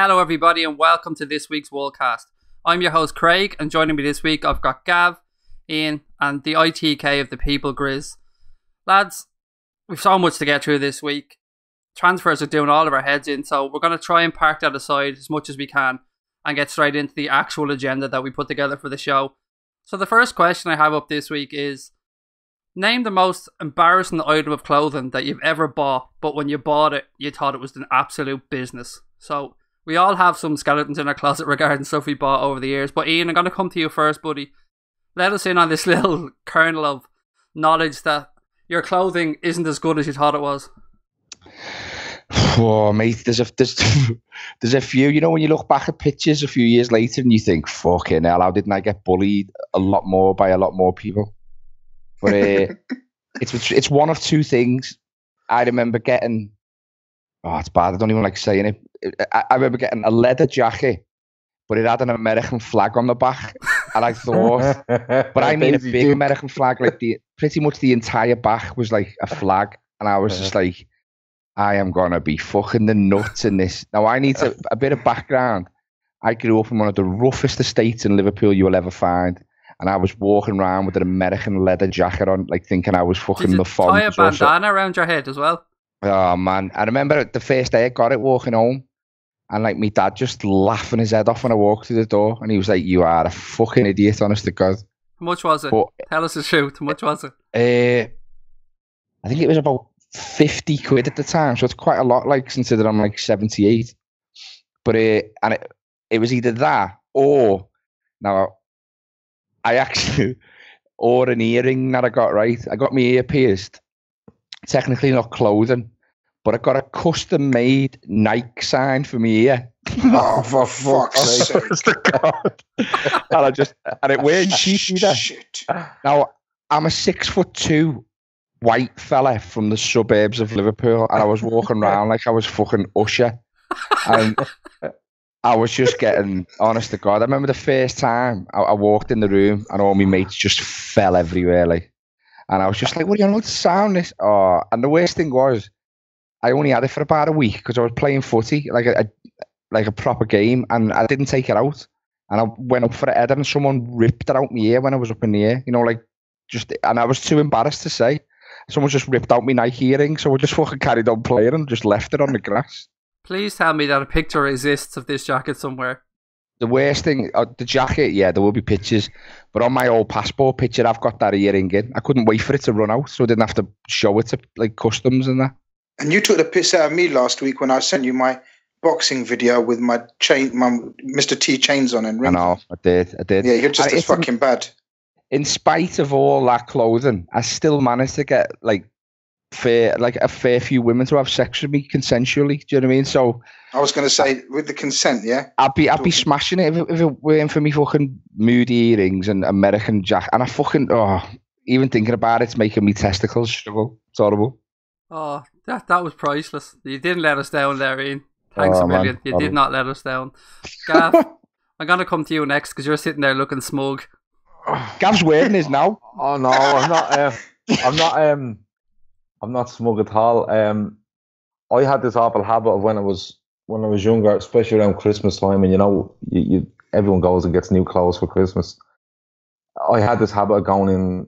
Hello everybody and welcome to this week's Woolcast. I'm your host Craig, and joining me this week I've got Gav, Ian and the ITK of the people, Grizz. Lads, we've so much to get through this week. Transfers are doing all of our heads in, so we're going to try and park that aside as much as we can and get straight into the actual agenda that we put together for the show. So the first question I have up this week is, name the most embarrassing item of clothing that you've ever bought, but when you bought it, you thought it was an absolute business. So we all have some skeletons in our closet regarding stuff we bought over the years. But Ian, I'm going to come to you first, buddy. Let us in on this little kernel of knowledge that your clothing isn't as good as you thought it was. Oh, mate, there's a few. You know, when you look back at pictures a few years later and you think, fucking hell, how didn't I get bullied a lot more by a lot more people? But it's one of two things. I remember getting, it's bad, I don't even like saying it. I remember getting a leather jacket, but it had an American flag on the back. And I thought, but I mean a big American flag, like pretty much the entire back was like a flag. And I was just like, I am going to be fucking the nuts in this. Now, I need a bit of background. I grew up in one of the roughest estates in Liverpool you will ever find. And I was walking around with an American leather jacket on, like thinking I was fucking the font. Did you tie a bandana around your head as well? Oh, man. I remember the first day I got it walking home. And like my dad just laughing his head off when I walked through the door. And he was like, you are a fucking idiot, honest to God. How much was it? But, tell us the truth. How much was it? I think it was about 50 quid at the time. So it's quite a lot, like, considering I'm like 78. But it was either that or, now, I actually, or an earring that I got, right? I got my ear pierced. Technically not clothing, but I got a custom-made Nike sign for my ear. Oh, for fuck's sake. and it weren't cheap either. Shit. Now, I'm a 6'2" white fella from the suburbs of Liverpool, and I was walking around like I was fucking Usher. And I was just getting, honest to God, I remember the first time I walked in the room and all my mates just fell everywhere, like. And I was just like, what are you on about to sound this? Oh, and the worst thing was, I only had it for about a week because I was playing footy, like a proper game, and I didn't take it out. And I went up for a header and someone ripped it out my ear when I was up in the air, you know, like, and I was too embarrassed to say. Someone just ripped out my Nike earring, so I just fucking carried on playing and just left it on the grass. Please tell me that a picture exists of this jacket somewhere. The worst thing, the jacket, yeah, there will be pictures. But on my old passport picture, I've got that earring in. I couldn't wait for it to run out, so I didn't have to show it to like customs and that. And you took the piss out of me last week when I sent you my boxing video with my chain, my Mr. T chains on and rings. I know, I did. Yeah, you're just as fucking bad. In spite of all that clothing, I still managed to get a fair few women to have sex with me consensually. Do you know what I mean? So I was going to say with the consent, yeah. I'd be smashing it if it weren't for me fucking moody earrings and American jacket. And I fucking even thinking about it's making me testicles struggle. It's horrible. Oh, that was priceless. You didn't let us down there, Ian. Thanks a million. You did not let us down. Gav, I'm gonna come to you next because you're sitting there looking smug. Gav's wearing his now. Oh no, I'm not. I'm not smug at all. I had this awful habit of when I was younger, especially around Christmas time, and you know, everyone goes and gets new clothes for Christmas. I had this habit of going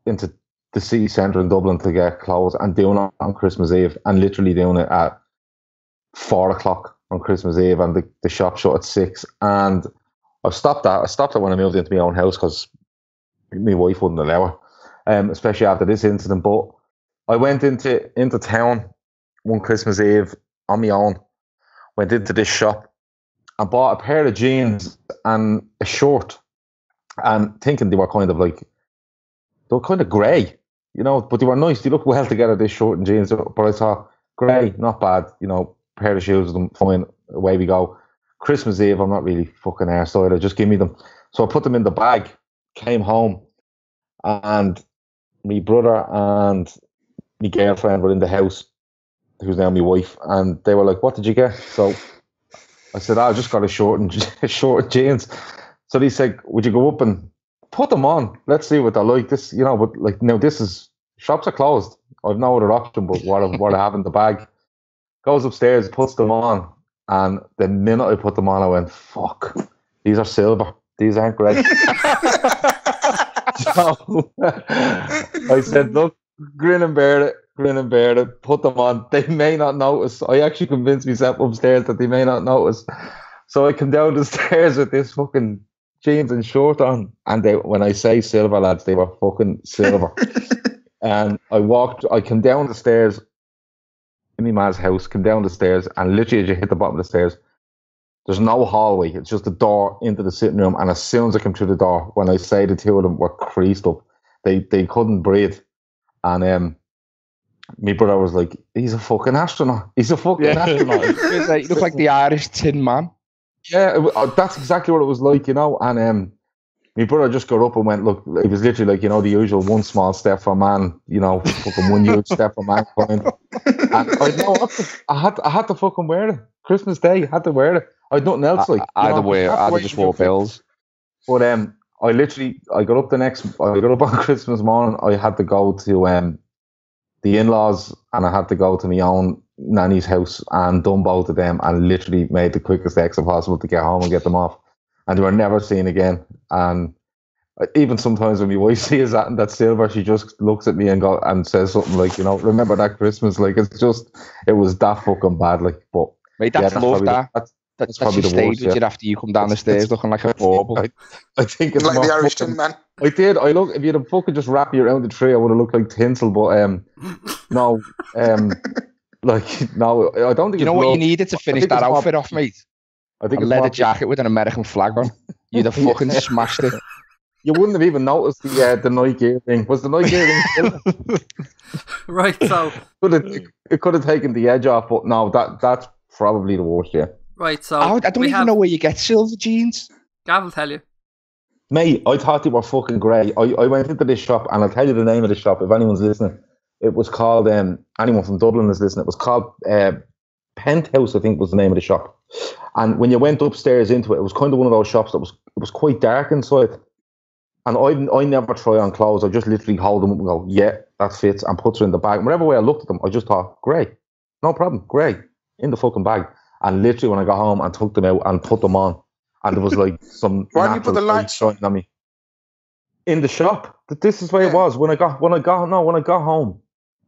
into the city centre in Dublin to get clothes and doing it on Christmas Eve, and literally doing it at 4 o'clock on Christmas Eve, and the shop shut at 6. And I've stopped that. I stopped it when I moved into my own house because my wife wouldn't allow it, especially after this incident. But I went into town one Christmas Eve on my own, went into this shop and bought a pair of jeans and a shirt, and thinking they were kind of grey, you know, but they were nice. They looked well together, this shirt and jeans. But I thought, grey, not bad, you know, pair of shoes with them, fine, away we go. Christmas Eve, I'm not really fucking arsed either, just give me them. So I put them in the bag, came home, and my brother and my girlfriend were in the house, who's now my wife, and they were like, what did you get? So I said, I just got a short and jeans. So they said, would you go up and put them on? Let's see what they're like. This, you know, but like, now shops are closed. I've no other option but what I have in the bag. Goes upstairs, puts them on, And the minute I put them on, I went, fuck, these are silver. These aren't great. So I said, look, grin and bear it, put them on. They may not notice. I actually convinced myself upstairs that they may not notice. So I come down the stairs with this fucking jeans and short on. And when I say silver, lads, they were fucking silver. And I came down the stairs in my man's house, came down the stairs, and literally as you hit the bottom of the stairs, there's no hallway. It's just a door into the sitting room. And as soon as I came through the door, when I say the two of them were creased up, they couldn't breathe. And my brother was like, he's a fucking astronaut. He's a fucking astronaut. You look like the Irish Tin Man. Yeah, that's exactly what it was like, you know. And my brother just got up and went, look, it was literally like, you know, the usual one small step for man, you know, fucking one huge step for mankind. And I had to fucking wear it. Christmas Day, had to wear it. I had nothing else. I just wore bills. But I got up on Christmas morning. I had to go to the in-laws, and I had to go to my own nanny's house and done both of them, and literally made the quickest exit possible to get home and get them off. And they were never seen again. And even sometimes when my wife sees that silver, she just looks at me and says something like, you know, remember that Christmas? Like, it was that fucking bad. Like, but mate, that's love. That's probably the worst. With you after you come down the stairs looking like a bauble. I think it's like the Irish Tin Man. I did. If you'd have fucking just wrapped me around the tree, I would have looked like tinsel. But no, no, I don't think. You know what you needed to finish that outfit off, mate? I think a leather jacket with an American flag on. You'd have fucking smashed it. You wouldn't have even noticed the night gear thing. Was the night gear thing silver? Right, so it could have taken the edge off, but no, that's probably the worst. Yeah. Right, so I don't even know where you get silver jeans. Gav will tell you. Mate, I thought they were fucking grey. I went into this shop, and I'll tell you the name of the shop if anyone's listening. It was called, anyone from Dublin is listening, it was called Penthouse, I think was the name of the shop. And when you went upstairs into it, it was kind of one of those shops that was quite dark inside. And I never try on clothes. I just literally hold them up and go, yeah, that fits, and puts her in the bag. And wherever way I looked at them, I just thought, grey, no problem, grey, in the fucking bag. And literally when I got home and took them out and put them on, and there was like some why did you put the lights shining on me in the shop? This is where it was when I got home.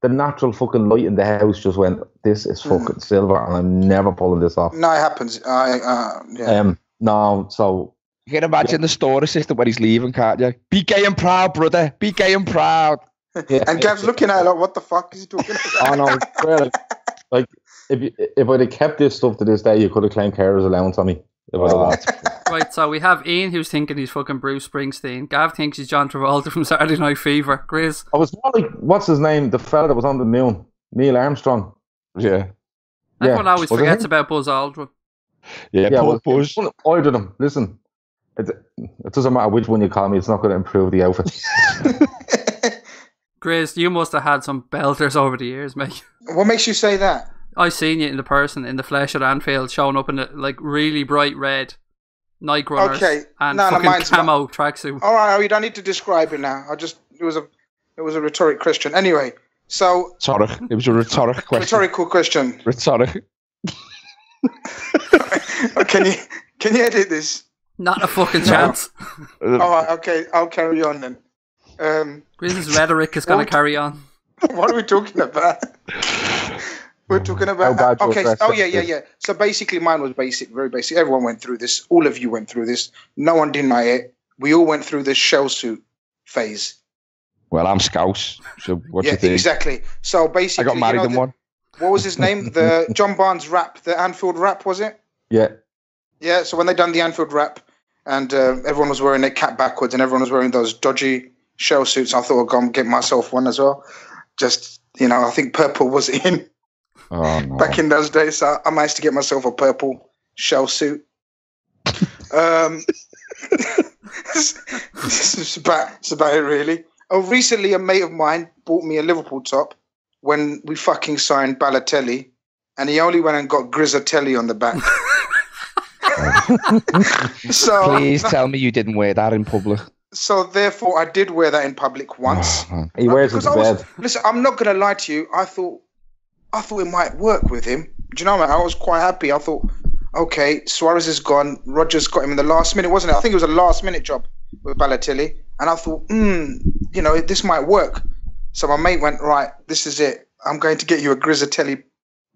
The natural fucking light in the house just went, this is fucking silver, and I'm never pulling this off. No, it happens. Yeah. No, so you can imagine the store assistant when he's leaving, can't you? Be gay and proud, brother. Be gay and proud. Yeah. And Gav's looking at it like, what the fuck is he talking about? I know. Like if I'd have kept this stuff to this day, you could have claimed carer's allowance on me. Right, so we have Ian who's thinking he's fucking Bruce Springsteen. Gav thinks he's John Travolta from Saturday Night Fever. Grizz. I was more like, what's his name? The fella that was on the moon. Neil Armstrong. Yeah. Everyone always forgets about Buzz Aldrin. Yeah, Buzz. Either of them. Listen, it doesn't matter which one you call me, it's not going to improve the outfit. Grizz, you must have had some belters over the years, mate. What makes you say that? I seen you in the flesh at Anfield, showing up in a like really bright red night runners and fucking camo tracksuit. All right, you don't need to describe it now. It was a rhetoric question. Anyway, so it was a rhetoric question. Rhetorical question. Rhetoric. Can you edit this? Not a fucking chance. All right, okay, I'll carry on then. Grizz's rhetoric is going to carry on. What are we talking about? We're talking about yeah. So basically mine was basic, very basic. Everyone went through this. All of you went through this. No one deny it. We all went through this shell suit phase. Well, I'm Scouse. So what do you think? Exactly. So basically, I got married in one. What was his name? The John Barnes rap, the Anfield rap, was it? Yeah. Yeah. So when they done the Anfield rap, and everyone was wearing their cap backwards, and everyone was wearing those dodgy shell suits, I thought I'd go and get myself one as well. Just, I think purple was in. Oh, no. Back in those days, so I managed to get myself a purple shell suit. It's about it, really. Oh, recently a mate of mine bought me a Liverpool top when we fucking signed Balotelli, and he only went and got Grizzotelli on the back. So please tell me you didn't wear that in public. So therefore, I did wear that in public once. He wears it to bed. Listen, I'm not going to lie to you. I thought it might work with him. Do you know what? I was quite happy. I thought, okay, Suarez is gone. Rodgers got him in the last minute, wasn't it? I think it was a last minute job with Balotelli. And I thought, this might work. So my mate went, right, this is it. I'm going to get you a Grizzotelli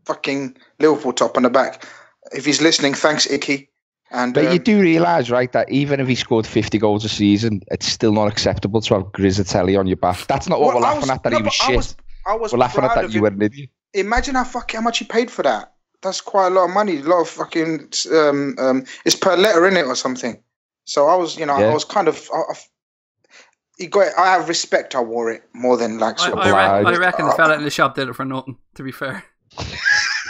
fucking Liverpool top on the back. If he's listening, thanks, Icky. But you do realise, right, that even if he scored 50 goals a season, it's still not acceptable to have Grizzotelli on your back. That's not what we're laughing at, that he was shit. We're laughing at that you were an idiot. Imagine how much he paid for that. That's quite a lot of money. A lot of fucking... it's per letter, innit, or something. So I was, I was kind of... I have respect. I wore it more than like sort of. I reckon the fella in the shop did it for nothing. To be fair,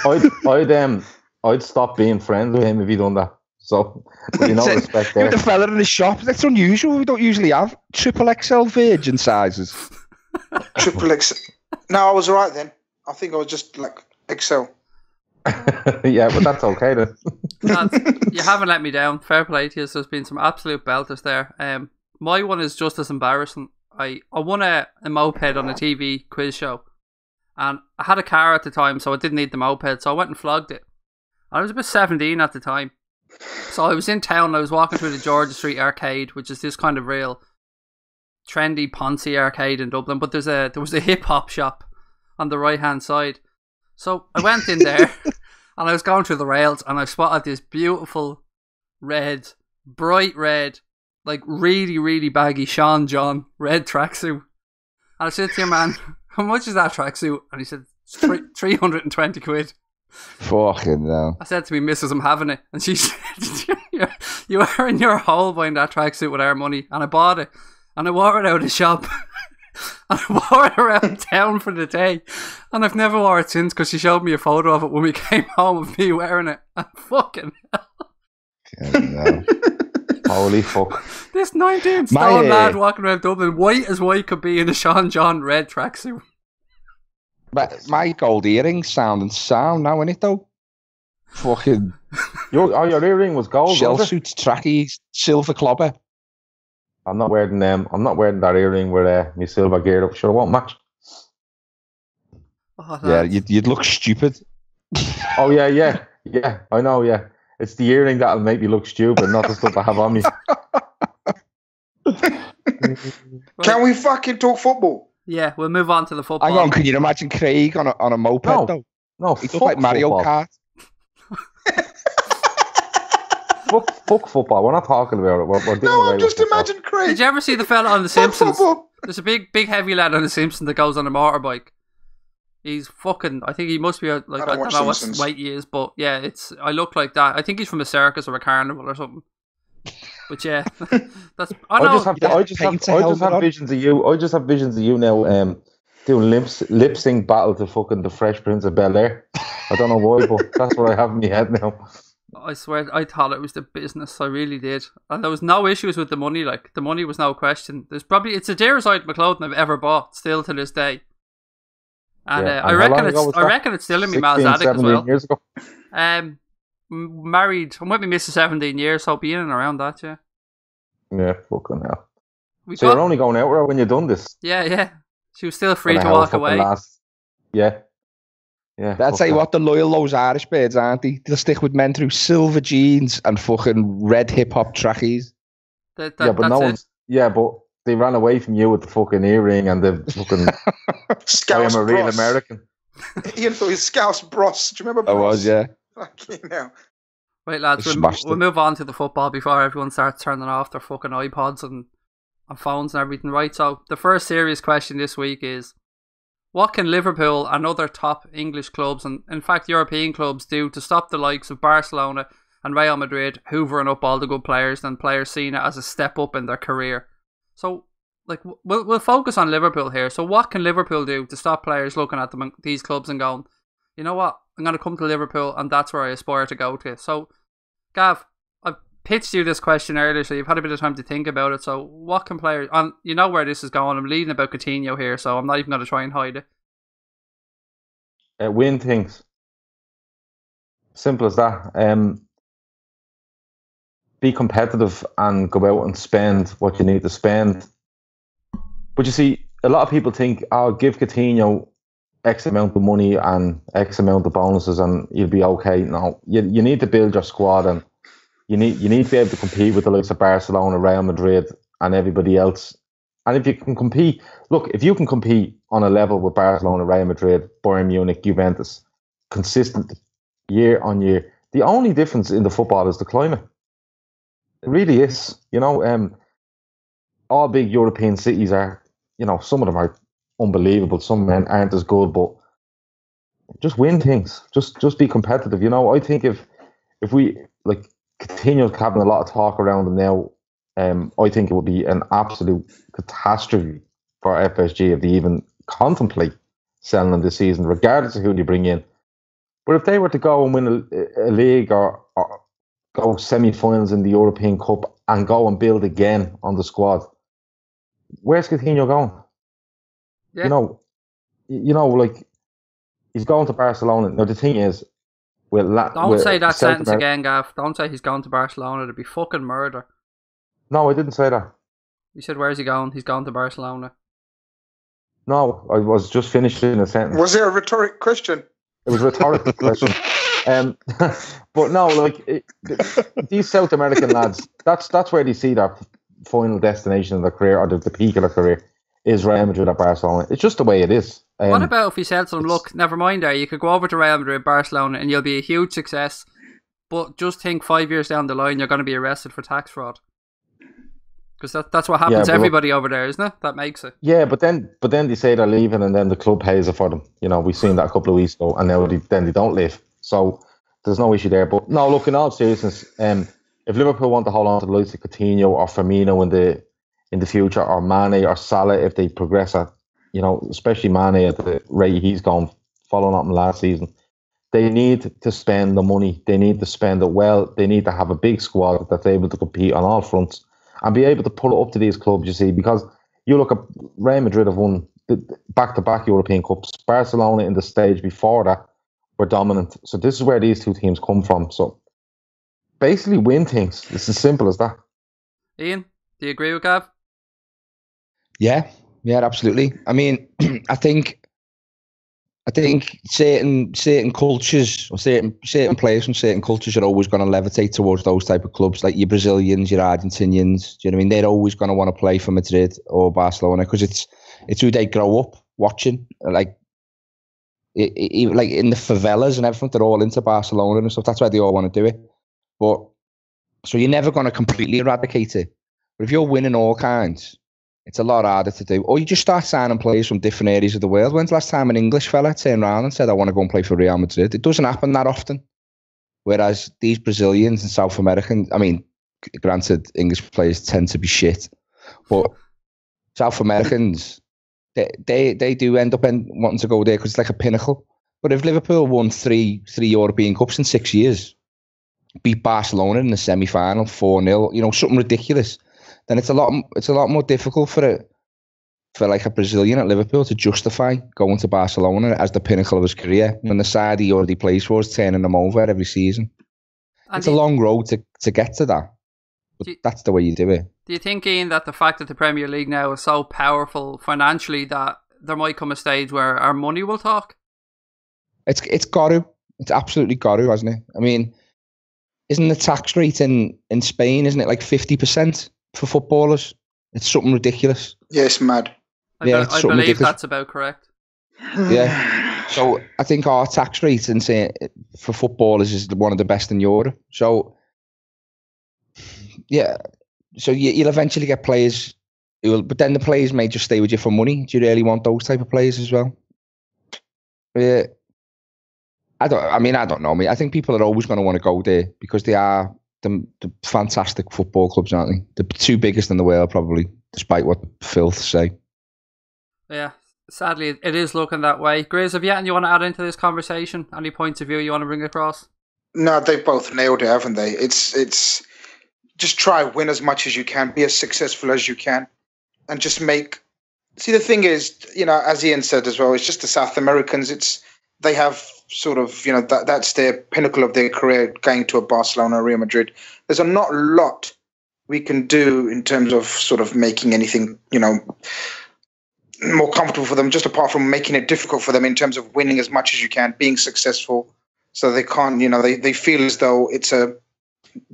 I'd stop being friends with him if he'd done that. So, respect there. The fella in the shop, that's unusual. We don't usually have triple XL virgin sizes. Triple XL. No, I was right then. I think I was just like XL. Yeah, but that's okay then. You haven't let me down. Fair play to you. There's been some absolute belters there. My one is just as embarrassing. I won a moped on a TV quiz show, and I had a car at the time, so I didn't need the moped, so I went and flogged it. I was about 17 at the time, so I was in town. I was walking through the Georgia Street Arcade, which is this kind of real trendy Ponzi arcade in Dublin, but there was a hip hop shop on the right hand side. So I went in there and I was going through the rails, and I spotted this beautiful bright red, like really, really baggy Sean John red tracksuit. And I said to your man, how much is that tracksuit? And he said, 320 quid. Fucking no. I said to me, missus, I'm having it. And she said, you are in your hole buying that tracksuit with our money. And I bought it. And I wore it out of the shop. And I wore it around town for the day. And I've never wore it since, because she showed me a photo of it when we came home of me wearing it. And fucking hell. No. Holy fuck. This 19 stone lad walking around Dublin, white as white could be, in a Sean John red tracksuit. But my gold earrings sound now, innit though? Fucking your earring was gold. Shell suits, trackies, silver clobber. I'm not wearing them. I'm not wearing that earring with my silver gear up. Sure, it won't match. Oh, yeah, you'd look stupid. Oh yeah. I know. Yeah, it's the earring that'll make me look stupid, not the stuff I have on me. Can we fucking talk football? Yeah, we'll move on to the football. Hang on, can you imagine Craig on a moped though? No, he looked like Mario Kart. Fuck football. We're not talking about it. We're no, I'm just imagining Craig. Did you ever see the fella on The Simpsons? There's a big heavy lad on The Simpsons that goes on a motorbike. He's fucking... I think he must be... I don't know what weight he is, but yeah, I look like that. I think he's from a circus or a carnival or something. But yeah, that's... I just have visions of you. I just have visions of you now doing lip sync battle to fucking the Fresh Prince of Bel-Air. I don't know why, but that's what I have in my head now. I swear, I thought it was the business. I really did. And there was no issues with the money. Like, the money was no question. It's the dearest item of clothing I've ever bought, still to this day. And I reckon it's still in my ma's attic as well. Years ago. Married, I'm with my missus 17 years, so I'll be in and around that, yeah. Yeah, fucking hell. You're only going out with her when you've done this? Yeah. She was still free to walk away. Yeah. That's tell you what, the loyal those Irish birds, aren't they? They'll stick with men through silver jeans and fucking red hip hop trackies. But they ran away from you with the fucking earring and the fucking I am a real American. Ian thought he was Scouse Bros. Do you remember Bros? I was, yeah. Fucking hell. Right, lads, we'll move on to the football before everyone starts turning off their fucking iPods and phones and everything, right? So the first serious question this week is, what can Liverpool and other top English clubs, and in fact European clubs, do to stop the likes of Barcelona and Real Madrid hoovering up all the good players and players seeing it as a step up in their career? So, like, we'll focus on Liverpool here. So what can Liverpool do to stop players looking at these clubs and going, you know what, I'm going to come to Liverpool and that's where I aspire to go to? So, Gav, I pitched you this question earlier, so you've had a bit of time to think about it. So what can players... you know where this is going. I'm leading about Coutinho here, so I'm not even going to try and hide it. Win things. Simple as that. Be competitive and go out and spend what you need to spend. But you see, a lot of people think, give Coutinho X amount of money and X amount of bonuses and you'll be okay. No, you need to build your squad and you need to be able to compete with the likes of Barcelona, Real Madrid and everybody else. And if you can compete, if you can compete on a level with Barcelona, Real Madrid, Bayern Munich, Juventus, consistent year on year, the only difference in the football is the climate. It really is. All big European cities are, some of them are unbelievable. Some men aren't as good, but just win things. Just be competitive. I think if we continue having a lot of talk around them now, I think it would be an absolute catastrophe for FSG if they even contemplate selling them this season, regardless of who they bring in. But if they were to go and win a league or go semi-finals in the European Cup and go and build again on the squad, where's Coutinho going? Yeah. He's going to Barcelona. Now the thing is, don't say that sentence again, Gav. Don't say he's going to Barcelona. It'd be fucking murder. No, I didn't say that. You said, where's he going? He's going to Barcelona. No, I was just finishing a sentence. Was it a rhetoric question? It was a rhetorical question. But no, these South American lads, that's where they see their final destination of their career or the peak of their career is Real Madrid or Barcelona. It's just the way it is. What about if he said to them, look, never mind there, you could go over to Real Madrid, Barcelona, and you'll be a huge success, but just think 5 years down the line, you're going to be arrested for tax fraud. Because that's what happens to everybody over there, isn't it? That makes it. Yeah, but then they say they're leaving and then the club pays it for them. We've seen that a couple of weeks ago and now then they don't leave. So there's no issue there. But no, look, in all seriousness, if Liverpool want to hold on to the likes of Coutinho or Firmino in the future, or Mane or Salah if they progress at, especially Mane at the rate he's gone, following up from last season, they need to spend the money. They need to spend it well. They need to have a big squad that's able to compete on all fronts and be able to pull it up to these clubs, you see, because you look at Real Madrid have won back-to-back European Cups. Barcelona in the stage before that were dominant. So this is where these two teams come from. So basically win things. It's as simple as that. Ian, do you agree with Gav? Yeah, absolutely. I mean, I think certain cultures or certain players from certain cultures are always going to levitate towards those type of clubs, like your Brazilians, your Argentinians. Do you know what I mean? They're always going to want to play for Madrid or Barcelona because it's who they grow up watching. Like in the favelas and everything, they're all into Barcelona and stuff. That's why they all want to do it. But so you're never going to completely eradicate it. But if you're winning all kinds, it's a lot harder to do. Or you just start signing players from different areas of the world. When's the last time an English fella turned around and said, I want to go and play for Real Madrid? It doesn't happen that often. Whereas these Brazilians and South Americans, I mean, granted, English players tend to be shit. But South Americans, they do end up wanting to go there because it's like a pinnacle. But if Liverpool won three European Cups in 6 years, beat Barcelona in the semi-final 4-0, something ridiculous, then it's a lot more difficult for like a Brazilian at Liverpool to justify going to Barcelona as the pinnacle of his career when the side he already plays for is turning him over every season. And it's a long road to get to that, but that's the way you do it. Do you think, Ian, that the fact that the Premier League now is so powerful financially that there might come a stage where our money will talk? It's got to. It's absolutely got to, hasn't it? I mean, isn't the tax rate in Spain, isn't it like 50%? For footballers, it's something ridiculous. Yeah, it's mad. I believe ridiculous. That's about correct. Yeah. So I think our tax rate for footballers is one of the best in Europe. So yeah, so you'll eventually get players but then the players may just stay with you for money. Do you really want those type of players as well? Yeah. I don't know. I think people are always going to want to go there because they are the fantastic football clubs, aren't they? The two biggest in the world, probably, despite what filth say. Yeah, sadly, it is looking that way. Grizz, have you anything you want to add into this conversation? Any points of view you want to bring across? No, they've both nailed it, haven't they? It's just try win as much as you can, be as successful as you can, and just make. See, the thing is, as Ian said as well, it's just the South Americans. They have sort of, that's their pinnacle of their career, going to a Barcelona or Real Madrid. There's not a lot we can do in terms of sort of making anything, more comfortable for them, just apart from making it difficult for them in terms of winning as much as you can, being successful. So they can't, they feel as though it's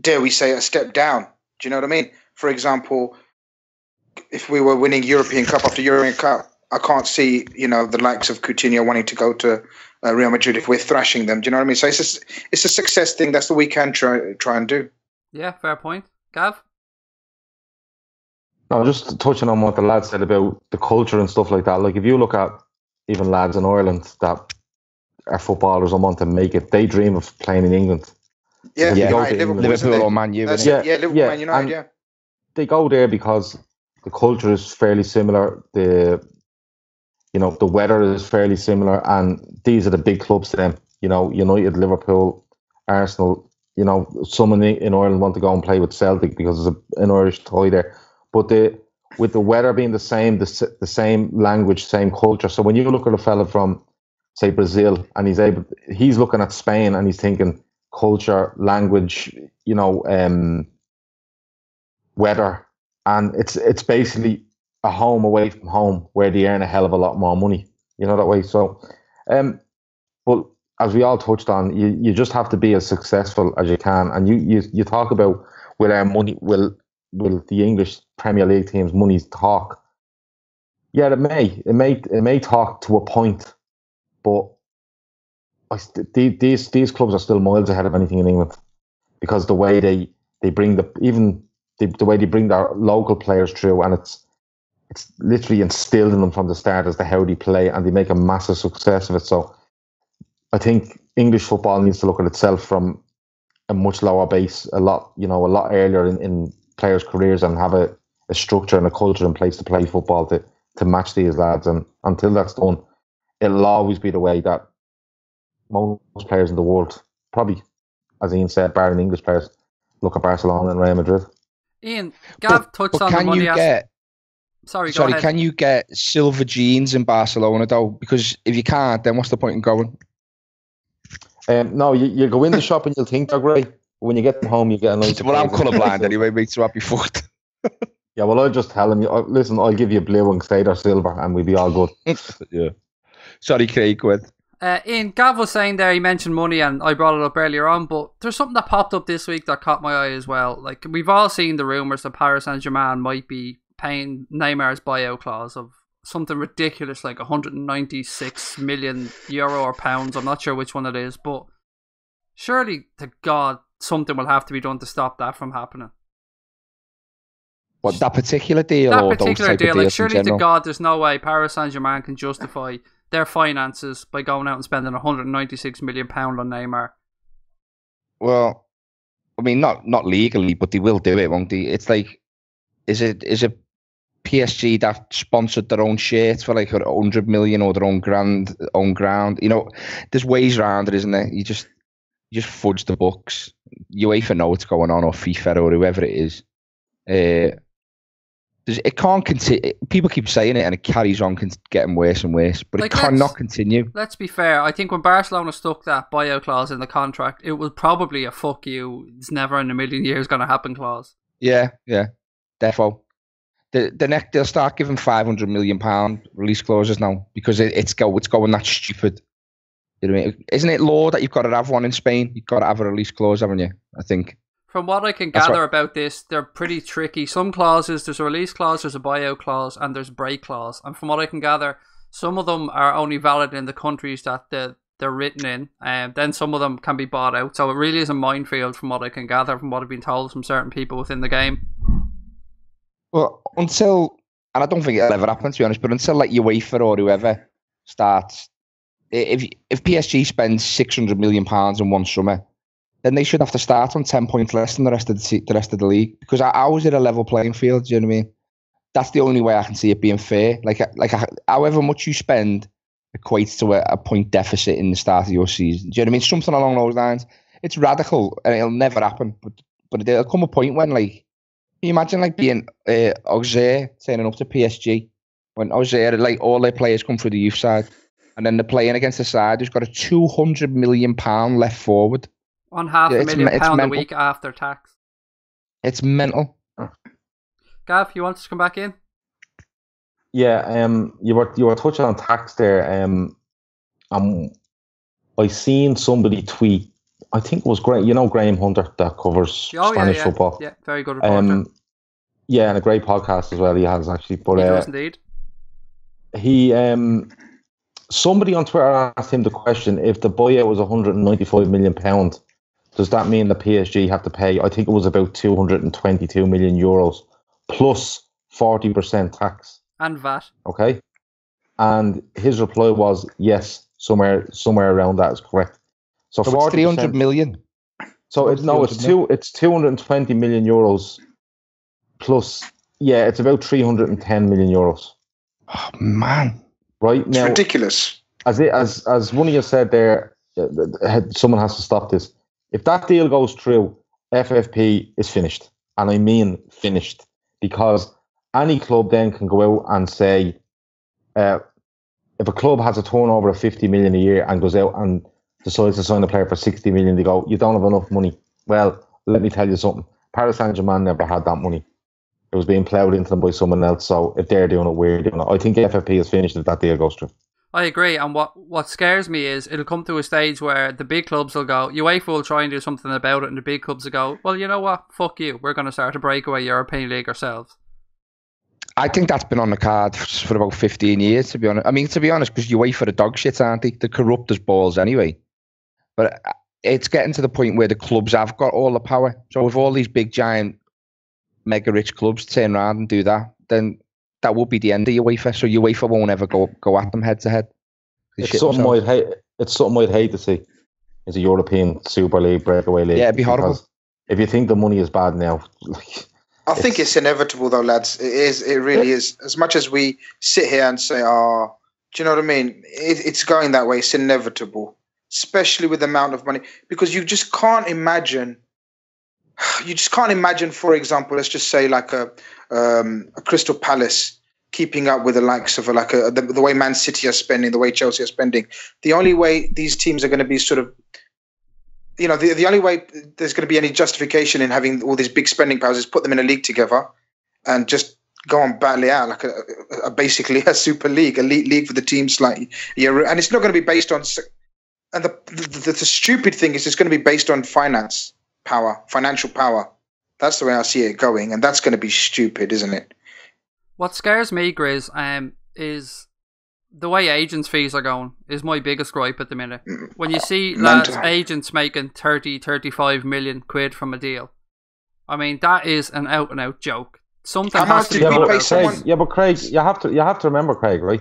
dare we say, a step down. Do you know what I mean? For example, if we were winning European Cup after European Cup, I can't see, the likes of Coutinho wanting to go to Real Madrid if we're thrashing them. Do you know what I mean? So it's a success thing. That's what we can try and do. Yeah, fair point. Gav? No, just touching on what the lads said about the culture and stuff like that. Like, if you look at even lads in Ireland that are footballers and want to make it, they dream of playing in England. Yeah, Liverpool or Man U. Liverpool, Man United, yeah. They go there because the culture is fairly similar. The weather is fairly similar, and these are the big clubs to them. United, Liverpool, Arsenal. Some in Ireland want to go and play with Celtic because there's an Irish tie there. But with the weather being the same, the same language, same culture. So when you look at a fella from, say, Brazil, and he's looking at Spain and he's thinking culture, language, weather, and it's basically a home away from home where they earn a hell of a lot more money, that way. So, but as we all touched on, you just have to be as successful as you can, and you talk about will our money will the English Premier League teams' money talk? Yeah, it may talk to a point, but these clubs are still miles ahead of anything in England, because the way they bring the way they bring their local players through, and it's literally instilled in them from the start as to how they play, and they make a massive success of it. So I think English football needs to look at itself from a much lower base, a lot earlier in players' careers, and have a structure and a culture in place to play football to match these lads. And until that's done, it'll always be the way that most players in the world, probably, as Ian said, barring English players, look at Barcelona and Real Madrid. Ian, Gav touched on the money aspect. Sorry, go ahead. Can you get silver jeans in Barcelona, though? Because if you can't, then what's the point in going? No, you go in the shop and you'll think they're great. When you get them home, you get a nice... Well, I'm colourblind anyway, mate, so I'll be fucked. Yeah, well, I'll just tell him, listen, I'll give you blue and say they're silver, and we'll be all good. Yeah. Sorry, Craig, go ahead. Ian, Gav was saying there, he mentioned money, and I brought it up earlier on, but there's something that popped up this week that caught my eye as well. Like, we've all seen the rumours that Paris Saint-Germain might be paying Neymar's buyout clause of something ridiculous, like 196 million euro or pounds. I'm not sure which one it is, but surely to God, something will have to be done to stop that from happening. What, that particular deal? That particular deal, like, surely to God, there's no way Paris Saint-Germain can justify their finances by going out and spending 196 million pound on Neymar. Well, I mean, not legally, but they will do it, won't they? It's like, is it PSG that sponsored their own shirts for like 100 million or their own ground? There's ways around it, isn't there? You just fudge the books. UEFA know what's going on, or FIFA, or whoever it is. It can't continue. People keep saying it, and it carries on getting worse and worse. But it cannot continue. Let's be fair. I think when Barcelona stuck that buyout clause in the contract, it was probably a "fuck you, it's never in a million years going to happen" clause. Yeah, defo. They'll start giving £500 million release clauses now, because it's going that stupid. You know what I mean? Isn't it law that you've got to have one in Spain? You've got to have a release clause, haven't you? I think. From what I can gather about this, they're pretty tricky. Some clauses, there's a release clause, there's a buyout clause, and there's break clause. And from what I can gather, some of them are only valid in the countries that they're written in, and then some of them can be bought out. So it really is a minefield, from what I can gather, from what I've been told from certain people within the game. Well, until, and I don't think it'll ever happen, to be honest, but until like UEFA or whoever starts, if PSG spends £600 million in one summer, then they should have to start on 10 points less than the rest of the league, because how is it a level playing field? Do you know what I mean? That's the only way I can see it being fair. Like however much you spend equates to a point deficit in the start of your season. Do you know what I mean? Something along those lines. It's radical, and it'll never happen. But there'll come a point when, like, can you imagine like being Auxerre turning up to PSG, when Auxerre, like, all their players come through the youth side, and then they're playing against a side who's got a £200 million left forward. On £500,000 a week after tax. It's mental. Gav, you want us to come back in? Yeah, you were touching on tax there. I seen somebody tweet. I think it was Graham Hunter that covers Spanish football. Yeah, very good reporter. Yeah, and a great podcast as well. He has actually, but he does indeed. He somebody on Twitter asked him the question: if the buyout was £195 million, does that mean the PSG have to pay? I think it was about €222 million plus 40% tax and VAT. Okay, and his reply was yes, somewhere around that is correct. So it's 300 million. So it's 220 million euros plus. Yeah, it's about 310 million euros. Oh man! Right now, it's ridiculous. As one of you said there, someone has to stop this. If that deal goes through, FFP is finished, and I mean finished, because any club then can go out and say, if a club has a turnover of 50 million a year and goes out and decides to sign a player for 60 million, they go, you don't have enough money. Well, let me tell you something. Paris Saint-Germain never had that money. It was being ploughed into them by someone else. So if they're doing it, we're doing it. I think FFP is finished if that deal goes through. I agree. And what scares me is it'll come to a stage where the big clubs will go, UEFA will try and do something about it, and the big clubs will go, well, you know what? Fuck you. We're going to start a breakaway European League ourselves. I think that's been on the card for about 15 years, to be honest. I mean, to be honest, because UEFA are dog shit, aren't they? They're corrupt as balls anyway. But it's getting to the point where the clubs have got all the power. So if all these big, giant, mega-rich clubs turn around and do that, then that will be the end of UEFA. So UEFA won't ever go at them head-to-head. It's something I'd hate to see. Is a European Super League, breakaway league. Yeah, it'd be horrible. If you think the money is bad now... I think it's inevitable, though, lads. It is. It really is. As much as we sit here and say, "Oh, do you know what I mean?" It's going that way. It's inevitable, especially with the amount of money, because you just can't imagine. You just can't imagine, for example, let's just say like a Crystal Palace keeping up with the likes of the way Man City are spending, the way Chelsea are spending. The only way these teams are going to be sort of, you know, the only way there's going to be any justification in having all these big spending powers is put them in a league together and just go and battle it out like basically a super league, elite league for the teams. And it's not going to be based on. And the stupid thing is, it's going to be based on financial power. That's the way I see it going, and that's going to be stupid, isn't it? What scares me, Grizz, is the way agents' fees are going is my biggest gripe at the minute. When you see agents making 30, 35 million quid from a deal, I mean, that is an out-and-out joke. Something has to be but Craig, you have to remember, Craig, right?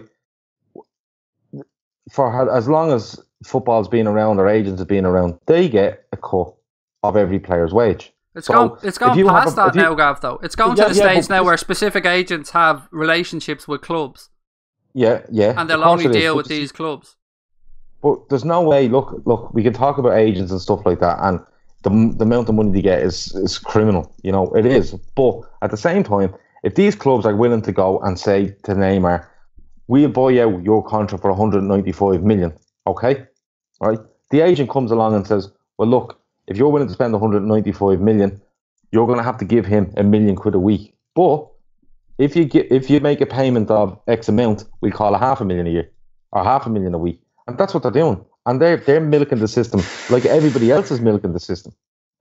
For as long as football's been around or agents have been around, they get a cut of every player's wage. It's gone past that now, Gav, though. It's gone to the stage now where specific agents have relationships with clubs. Yeah. And they'll only deal with these clubs. But there's no way. Look. We can talk about agents and stuff like that, and the amount of money they get is criminal. You know, it is. But at the same time, if these clubs are willing to go and say to Neymar, "We'll buy out your contract for 195 million," okay, right? The agent comes along and says, "Well, look, if you're willing to spend 195 million, you're going to have to give him £1 million a week. But if you make a payment of X amount, we call it $500,000 a year or $500,000 a week." And that's what they're doing. And they're milking the system like everybody else is milking the system.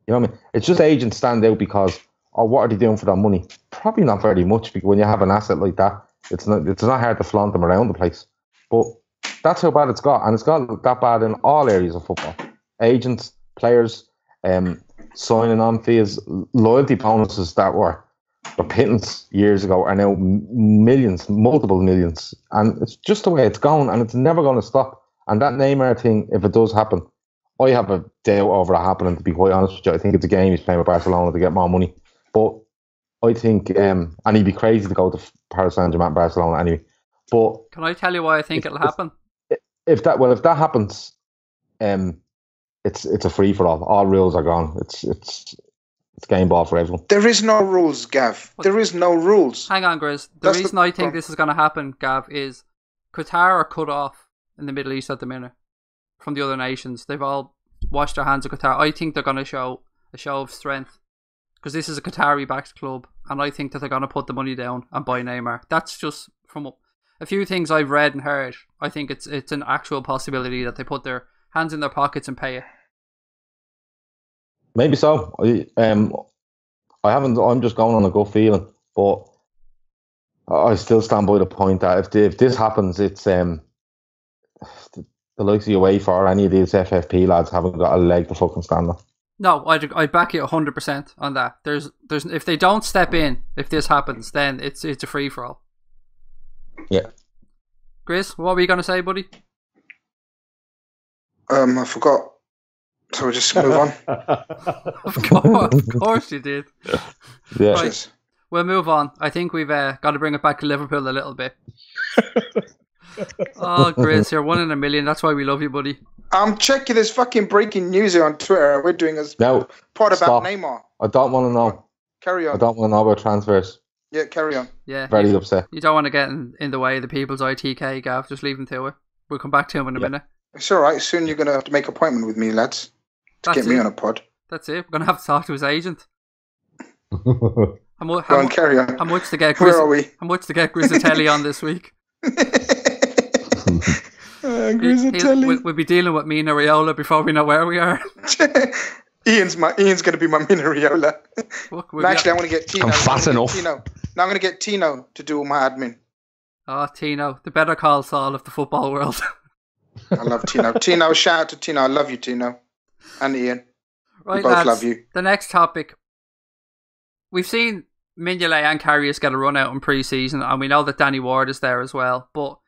You know what I mean? It's just agents stand out because, what are they doing for that money? Probably not very much, because when you have an asset like that, it's not hard to flaunt them around the place. But that's how bad it's got. And it's got that bad in all areas of football. Agents, players, signing on fees, loyalty bonuses that were pittance years ago are now millions, multiple millions. And it's just the way it's going, and it's never going to stop. And that Neymar thing, if it does happen, I have a doubt over it happening, to be quite honest with you. I think it's a game he's playing with Barcelona to get more money. But I think, and he'd be crazy to go to Paris Saint-Germain, Barcelona anyway. But can I tell you why I think it'll happen? If that happens, it's a free for all. All rules are gone. It's game ball for everyone. There is no rules, Gav. There is no rules. Hang on, Grizz. The reason I think this is going to happen, Gav, is Qatar are cut off in the Middle East at the minute from the other nations. They've all washed their hands of Qatar. I think they're going to show a show of strength, because this is a Qatari-backed club, and I think that they're going to put the money down and buy Neymar. That's just from a few things I've read and heard, I think it's an actual possibility that they put their hands in their pockets and pay it. Maybe so. I haven't. I'm just going on a gut feeling, but I still stand by the point that if this happens, it's the likes of UEFA or any of these FFP lads haven't got a leg to fucking stand on. No, I'd back you 100% on that. There's if they don't step in, if this happens, then it's a free for all. Yeah. Grizz, what were you gonna say, buddy? I forgot. So we'll just move on. Of course you did. Yeah. Right. We'll move on. I think we've got to bring it back to Liverpool a little bit. Oh, Grizz, you're 1 in a million. That's why we love you, buddy. I'm checking this fucking breaking news here on Twitter. We're doing a part about Neymar. I don't want to know. Carry on. I don't want to know about transfers. Yeah, carry on. Yeah, Very upset. You don't want to get in the way of the people's ITK, Gav. Just leave him to it. We'll come back to him in a minute. It's all right. Soon you're going to have to make an appointment with me, lads, to get me on a pod. That's it. We're going to have to talk to his agent. Go on, carry on. How much to get Where are we? How much to get Grizzotelli on this week? Grizzotelli. We'll be dealing with Mina Raiola before we know where we are. Ian's going to be my Mina Raiola. Actually, I'm going to get Tino. I'm fat enough. Now I'm going to get Tino to do all my admin. Oh, Tino, the Better Call Saul of the football world. I love Tino. Tino, shout out to Tino. I love you, Tino. And Ian. Right, we both lads, love you. The next topic. We've seen Mignolet and Karius get a run out in pre-season, and we know that Danny Ward is there as well. But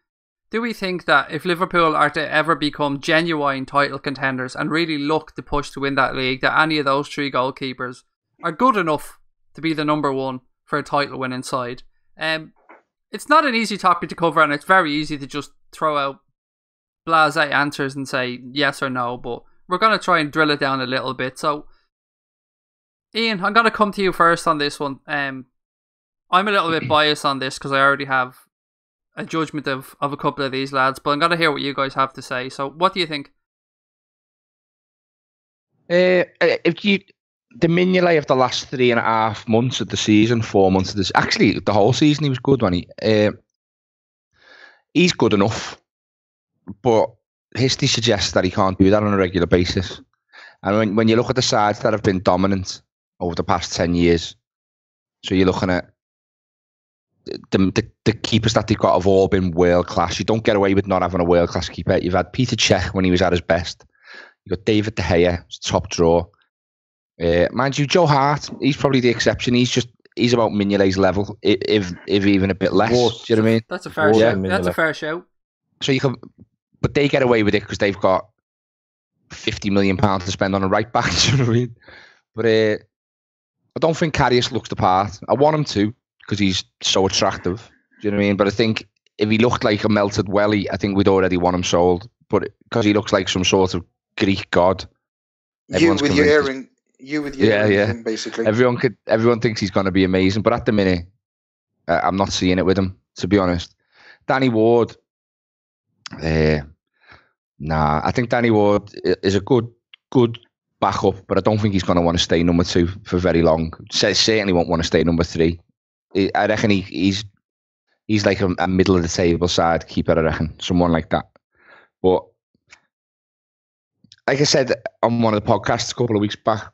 do we think that if Liverpool are to ever become genuine title contenders and really look to push to win that league, that any of those 3 goalkeepers are good enough to be the number 1 for a title winning side? It's not an easy topic to cover, and it's very easy to just throw out blasé answers and say yes or no, but we're going to try and drill it down a little bit. So, Ian, I'm going to come to you first on this one. I'm a little bit biased on this because I already have a judgment of a couple of these lads, but I'm going to hear what you guys have to say. So, what do you think? The Mignolet of the last 3.5 months of the season, 4 months of this, actually the whole season he was good, wasn't he? He's good enough, but history suggests that he can't do that on a regular basis. And when you look at the sides that have been dominant over the past 10 years, so you're looking at the keepers that they've got have all been world class. You don't get away with not having a world class keeper. You've had Peter Cech when he was at his best. You've got David De Gea, top draw. Mind you, Joe Hart, he's probably the exception. He's about Mignolet's level, if even a bit less. Do you know what I mean? That's a fair shout. That's a fair shout. So you can, but they get away with it because they've got £50 million to spend on a right back. Do you know what I mean? But I don't think Karius looks the part. I want him to because he's so attractive. Do you know what I mean? But I think if he looked like a melted welly, I think we'd already want him sold. But because he looks like some sort of Greek god, you with your earring, basically. Everyone thinks he's going to be amazing, but at the minute, I'm not seeing it with him. To be honest, Danny Ward, I think Danny Ward is a good backup, but I don't think he's going to want to stay number 2 for very long. Certainly won't want to stay number 3. I reckon he's like a middle of the table side keeper. I reckon someone like that. But like I said on one of the podcasts a couple of weeks back,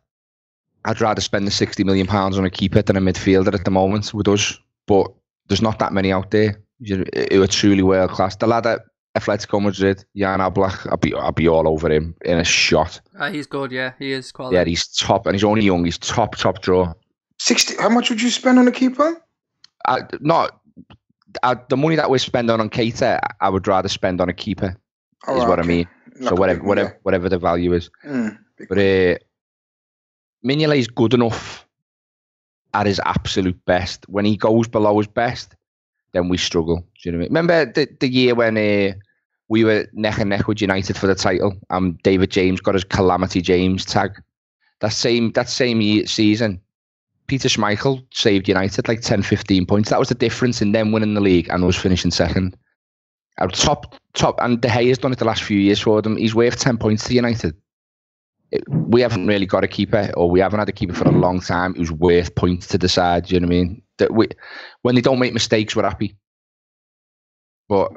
I'd rather spend the £60 million on a keeper than a midfielder at the moment with us. But there's not that many out there who are truly world class. The lad at Atletico Madrid, Jan Oblak, I'll be all over him in a shot. He's good, yeah. He is quality. Yeah, he's top, and he's only young. He's top draw. 60. How much would you spend on a keeper? The money that we're spending on Keita, I would rather spend on a keeper. What I mean. So whatever the value is. But Mignolet is good enough at his absolute best. When he goes below his best, then we struggle. Do you know what I mean? Remember the year when we were neck and neck with United for the title, and David James got his Calamity James tag. That same season, Peter Schmeichel saved United like 10, 15 points. That was the difference in them winning the league and us finishing second. Our top, and De Gea's done it the last few years for them. He's worth 10 points to United. We haven't really got a keeper, or we haven't had a keeper for a long time who's worth points to the side. Do you know what I mean? When they don't make mistakes, we're happy. But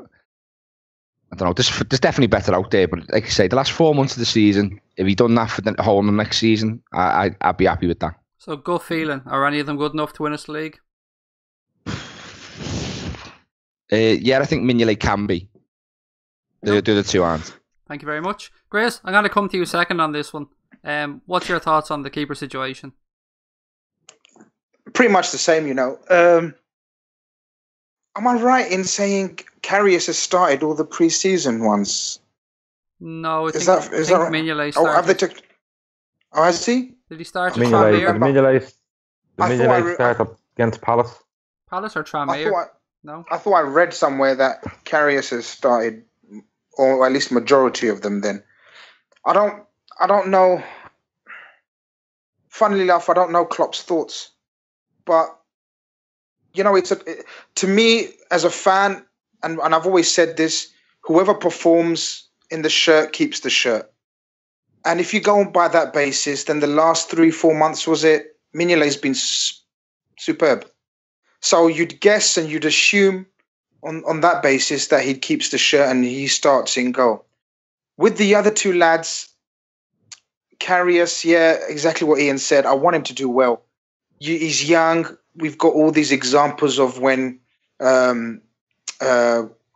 I don't know. There's definitely better out there. But like I say, the last 4 months of the season, if he done that for the whole of the next season, I'd be happy with that. So, gut feeling. Are any of them good enough to win us the league? Yeah, I think Mignolet can be. Do the two hands. Thank you very much. Grizz, I'm going to come to you second on this one. What's your thoughts on the keeper situation? Pretty much the same, Am I right in saying Karius has started all the pre-season ones? No, I think right? Mignolet started. Have they took? Oh, has he? Did he start at Mignolet start up against Palace? Palace or Tranmere? No. I thought I read somewhere that Karius has started, or at least majority of them. Then I don't know. Funnily enough, I don't know Klopp's thoughts, but to me as a fan, and I've always said this: whoever performs in the shirt keeps the shirt. And if you go by that basis, then the last 3-4 months, Mignolet's been superb. So you'd guess and you'd assume on that basis that he keeps the shirt and he starts in goal. With the other two lads, Karius, yeah, exactly what Ian said. I want him to do well. He's young. We've got all these examples of when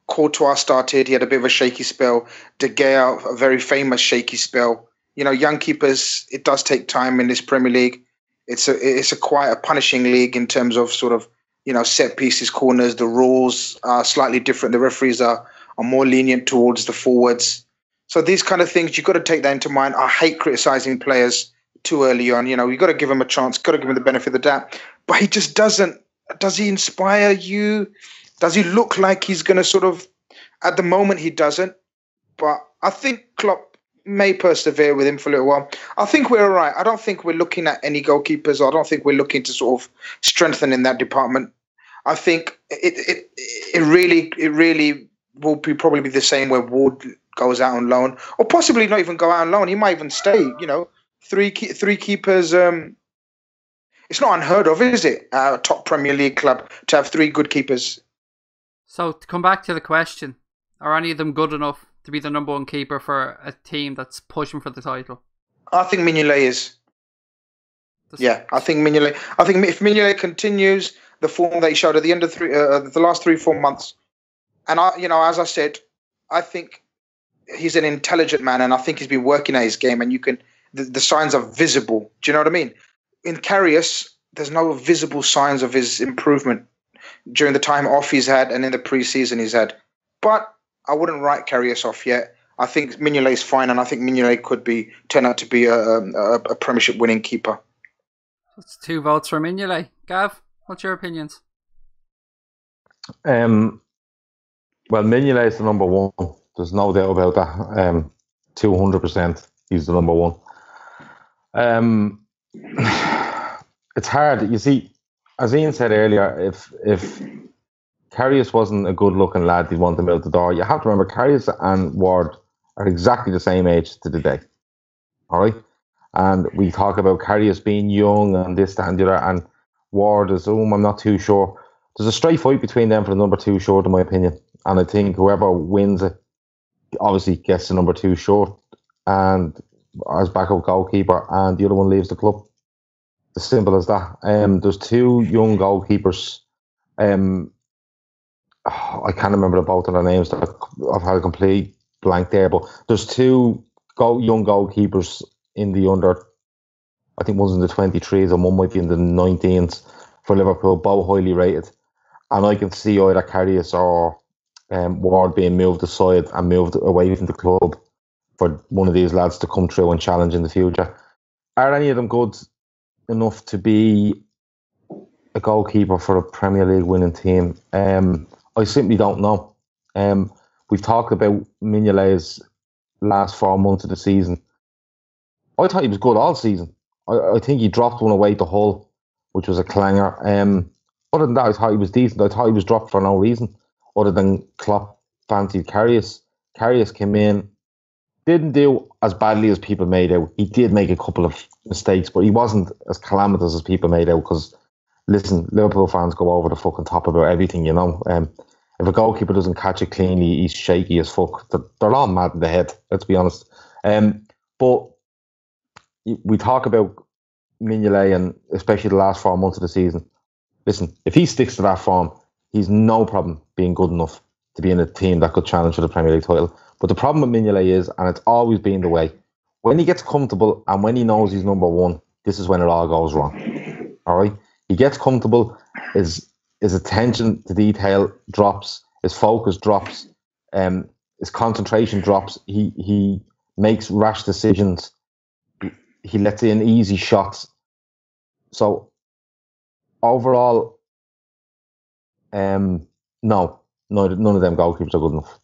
Courtois started. He had a bit of a shaky spell. De Gea, a very famous shaky spell. Young keepers, it does take time in this Premier League. It's quite a punishing league in terms of sort of, set pieces, corners. The rules are slightly different. The referees are more lenient towards the forwards. So these kind of things, you've got to take that into mind. I hate criticizing players too early on. You've got to give him a chance, got to give him the benefit of the doubt. But he just doesn't. Does he inspire you? Does he look like he's going to sort of, at the moment he doesn't. But I think Klopp may persevere with him for a little while. I think we're all right. I don't think we're looking at any goalkeepers. I don't think we're looking to sort of strengthen in that department. I think it really will probably be the same where Ward goes out on loan, or possibly not even go out on loan. He might even stay. Three keepers. It's not unheard of, is it? A top Premier League club to have 3 good keepers. So to come back to the question, are any of them good enough to be the number 1 keeper for a team that's pushing for the title? I think Mignolet is. I think Mignolet. I think if Mignolet continues the form that he showed at the end of the last 3-4 months, and as I said, I think he's an intelligent man, and I think he's been working at his game, and the signs are visible. Do you know what I mean? In Karius, there's no visible signs of his improvement during the time off he's had and in the pre-season he's had. But I wouldn't write Karius off yet. I think Mignolet's fine, and I think Mignolet could turn out to be a Premiership winning keeper. That's 2 votes for Mignolet. Gav, what's your opinions? Well, Mignolet is the number 1. There's no doubt about that. 200%, he's the number 1. It's hard. You see, as Ian said earlier, if Karius wasn't a good-looking lad, he'd want him out the door. You have to remember, Karius and Ward are exactly the same age to the day. All right? And we talk about Karius being young and this, that, and the other, and Ward is, I'm not too sure. There's a straight fight between them for the number 2 short, in my opinion. And I think whoever wins it obviously gets the number 2 short and as backup goalkeeper, and the other one leaves the club. As simple as that. There's 2 young goalkeepers. I can't remember both of their names. I've had a complete blank there. But there's 2 young goalkeepers in the under. I think one's in the 23s and one might be in the 19s for Liverpool. Both highly rated, and I can see either Karius or Ward being moved aside and moved away from the club for one of these lads to come through and challenge in the future. Are any of them good enough to be a goalkeeper for a Premier League winning team? I simply don't know. We've talked about Mignolet's last 4 months of the season. I thought he was good all season. I think he dropped one away to Hull, which was a clanger. Other than that, I thought he was decent. I thought he was dropped for no reason other than Klopp fancied Karius. Karius came in, didn't do as badly as people made out. He did make a couple of mistakes, but he wasn't as calamitous as people made out, because, listen, Liverpool fans go over the fucking top about everything, If a goalkeeper doesn't catch it cleanly, he's shaky as fuck. They're all mad in the head, let's be honest. But we talk about Mignolet and especially the last 4 months of the season. Listen, if he sticks to that form, he's no problem being good enough to be in a team that could challenge for the Premier League title. But the problem with Mignolet is, and it's always been the way, when he gets comfortable and when he knows he's number one, this is when it all goes wrong. All right? He gets comfortable, his attention to detail drops, his focus drops, his concentration drops, he makes rash decisions, he lets in easy shots. So, overall, no, none of them goalkeepers are good enough.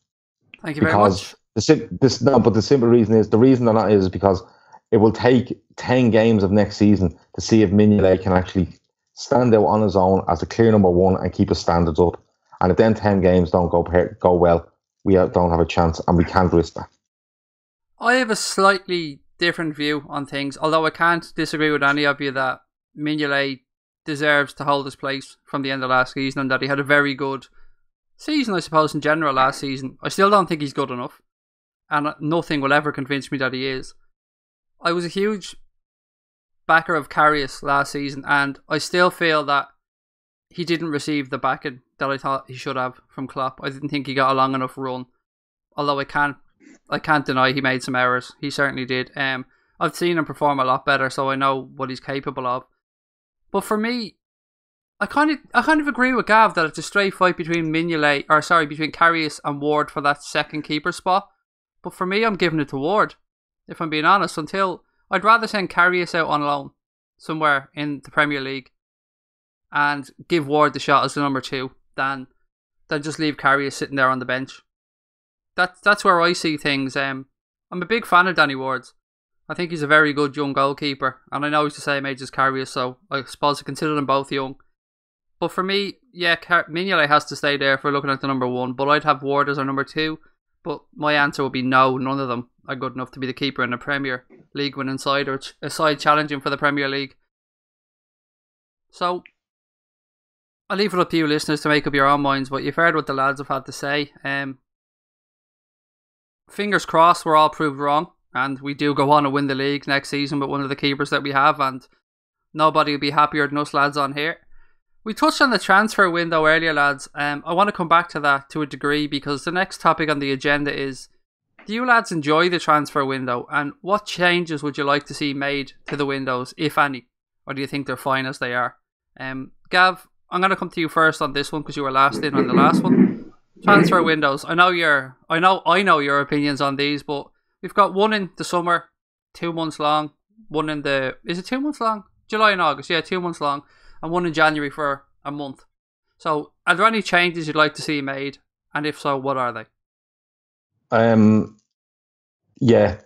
Thank you very much. But the simple reason is, the reason they're not is because it will take 10 games of next season to see if Mignolet can actually stand out on his own as a clear number one and keep his standards up. And if then 10 games don't go well, we don't have a chance, and we can't risk that. I have a slightly different view on things, although I can't disagree with any of you that Mignolet deserves to hold his place from the end of last season, and that he had a very good season, I suppose, in general last season. I still don't think he's good enough, and nothing will ever convince me that he is. I was a huge backer of Karius last season, and I still feel that he didn't receive the backing that I thought he should have from Klopp. I didn't think he got a long enough run, although I can't deny he made some errors. He certainly did. I've seen him perform a lot better, so I know what he's capable of. But for me, I kind of agree with Gav that it's a straight fight between between Karius and Ward for that second keeper spot. But for me, I'm giving it to Ward, if I'm being honest. Until I'd rather send Karius out on loan somewhere in the Premier League and give Ward the shot as the number two than just leave Karius sitting there on the bench. That's where I see things. I'm a big fan of Danny Ward's. I think he's a very good young goalkeeper, and I know he's the same age as Karius, so I suppose I consider them both young. But for me, yeah, Mignolet has to stay there if we're looking at the number one, but I'd have Ward as our number two. But my answer would be no, none of them are good enough to be the keeper in a Premier League winning side or a side challenging for the Premier League. So, I'll leave it up to you listeners to make up your own minds, but you've heard what the lads have had to say. Fingers crossed we're all proved wrong, and we do go on and win the league next season with one of the keepers that we have, and nobody will be happier than us lads on here. We touched on the transfer window earlier, lads. I want to come back to that to a degree, because the next topic on the agenda is, do you lads enjoy the transfer window, and what changes would you like to see made to the windows, if any? Or do you think they're fine as they are? Gav, I'm going to come to you first on this one because you were last in on the last one. Transfer windows. I know your opinions on these, but we've got one in the summer, 2 months long. One in is it 2 months long? July and August, yeah, 2 months long, and one in January for a month. So, are there any changes you'd like to see made? And if so, what are they? Yeah.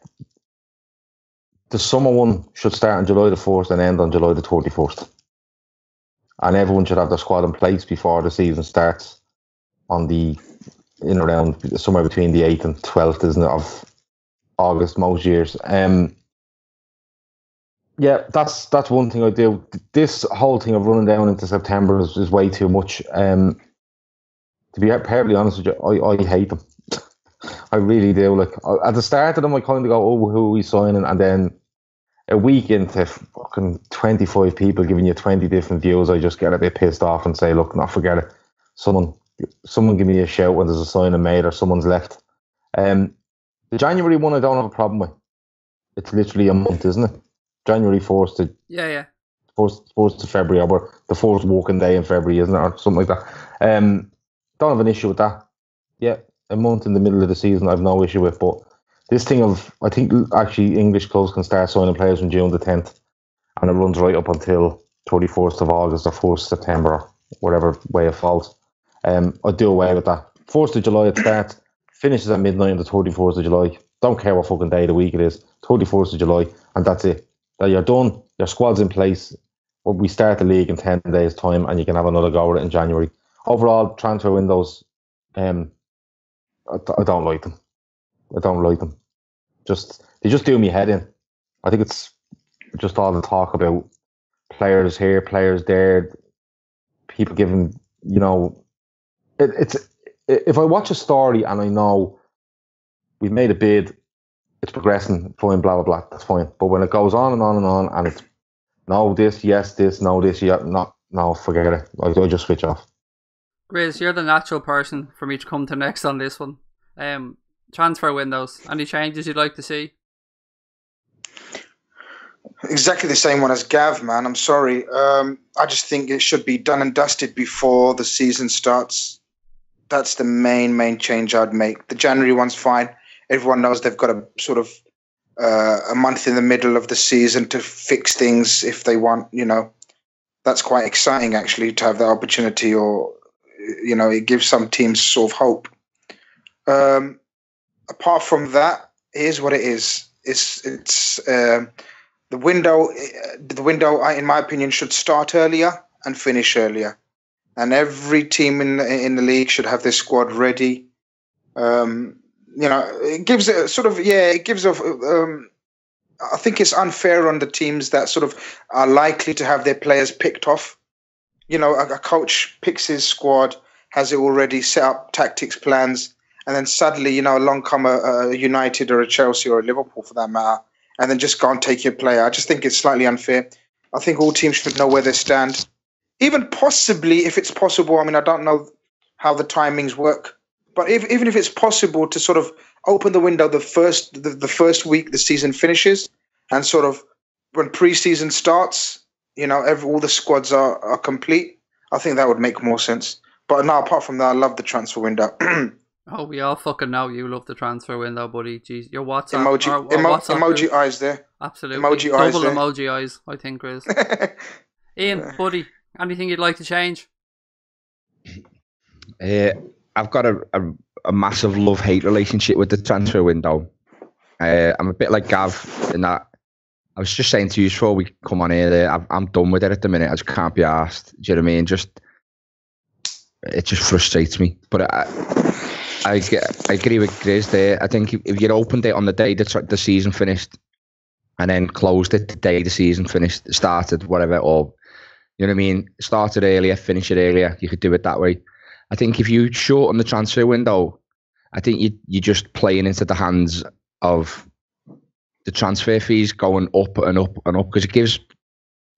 The summer one should start on July the 1st and end on July the 31st. And everyone should have their squad in place before the season starts on around somewhere between the 8th and 12th, isn't it, of August most years. Yeah, that's one thing I do. This whole thing of running down into September is way too much. To be perfectly honest with you, I hate them. I really do. Like, at the start of them, I kind of go, "Oh, who are we signing?" And then a week into fucking 25 people giving you 20 different views, I just get a bit pissed off and say, "Look, not forget it. Someone give me a shout when there's a signing made or someone's left." The January one, I don't have a problem with. It's literally a month, isn't it? January 1st to 1st to February, or the 4th working day in February, isn't it, or something like that. Don't have an issue with that. Yeah, a month in the middle of the season, I've no issue with. But this thing of, I think actually English clubs can start signing players from June the 10th, and it runs right up until 31st of August or 1st September, or whatever way it falls. I'd do away with that. 1st of July it starts, finishes at midnight on the 31st of July. Don't care what fucking day of the week it is. 31st of July, and that's it. You're done. Your squad's in place. We start the league in 10 days' time, and you can have another go at it in January. Overall, transfer windows, I don't like them. I don't like them. They just do me head in. I think it's just all the talk about players here, players there, people giving, it's if I watch a story and I know we've made a bid, it's progressing, fine, blah, blah, blah, that's fine. But when it goes on and on and on, and it's no, this, yes, this, no, this, yeah, no, forget it. I just switch off. Grizz, you're the natural person for me to come to next on this one. Transfer windows. Any changes you'd like to see? Exactly the same one as Gav, man. I'm sorry. I just think it should be done and dusted before the season starts. That's the main change I'd make. The January one's fine. Everyone knows they've got a sort of a month in the middle of the season to fix things if they want. That's quite exciting actually to have that opportunity, or it gives some teams sort of hope. Apart from that, here's what it is. It's the window. The window, in my opinion, should start earlier and finish earlier, and every team in the league should have their squad ready. It gives a sort of It gives a. I think it's unfair on the teams that sort of are likely to have their players picked off. A coach picks his squad, has it already set up tactics plans, and then suddenly, along come a United or a Chelsea or a Liverpool for that matter, and then just go and take your player. I just think it's slightly unfair. I think all teams should know where they stand. Even possibly, if it's possible, I mean, I don't know how the timings work, but even if it's possible to sort of open the window the first week the season finishes, and sort of when pre-season starts, all the squads are complete, I think that would make more sense. But no, apart from that, I love the transfer window. Oh, we all fucking know you love the transfer window, buddy. Jeez, your WhatsApp emoji eyes there. Absolutely, emoji double eyes there. Emoji eyes. I think, Grizz. Ian, buddy, anything you'd like to change? I've got a massive love-hate relationship with the transfer window. I'm a bit like Gav in that. I was just saying to you before we come on here, I'm done with it at the minute. I just can't be arsed. Do you know what I mean? It just frustrates me. But I agree with Grizz there. I think if you opened it on the day the season finished, and then closed it the day the season started, whatever, or you know what I mean, started earlier, finish it earlier, you could do it that way. I think if you shorten the transfer window, I think you're just playing into the hands of the transfer fees going up and up and up, because it gives,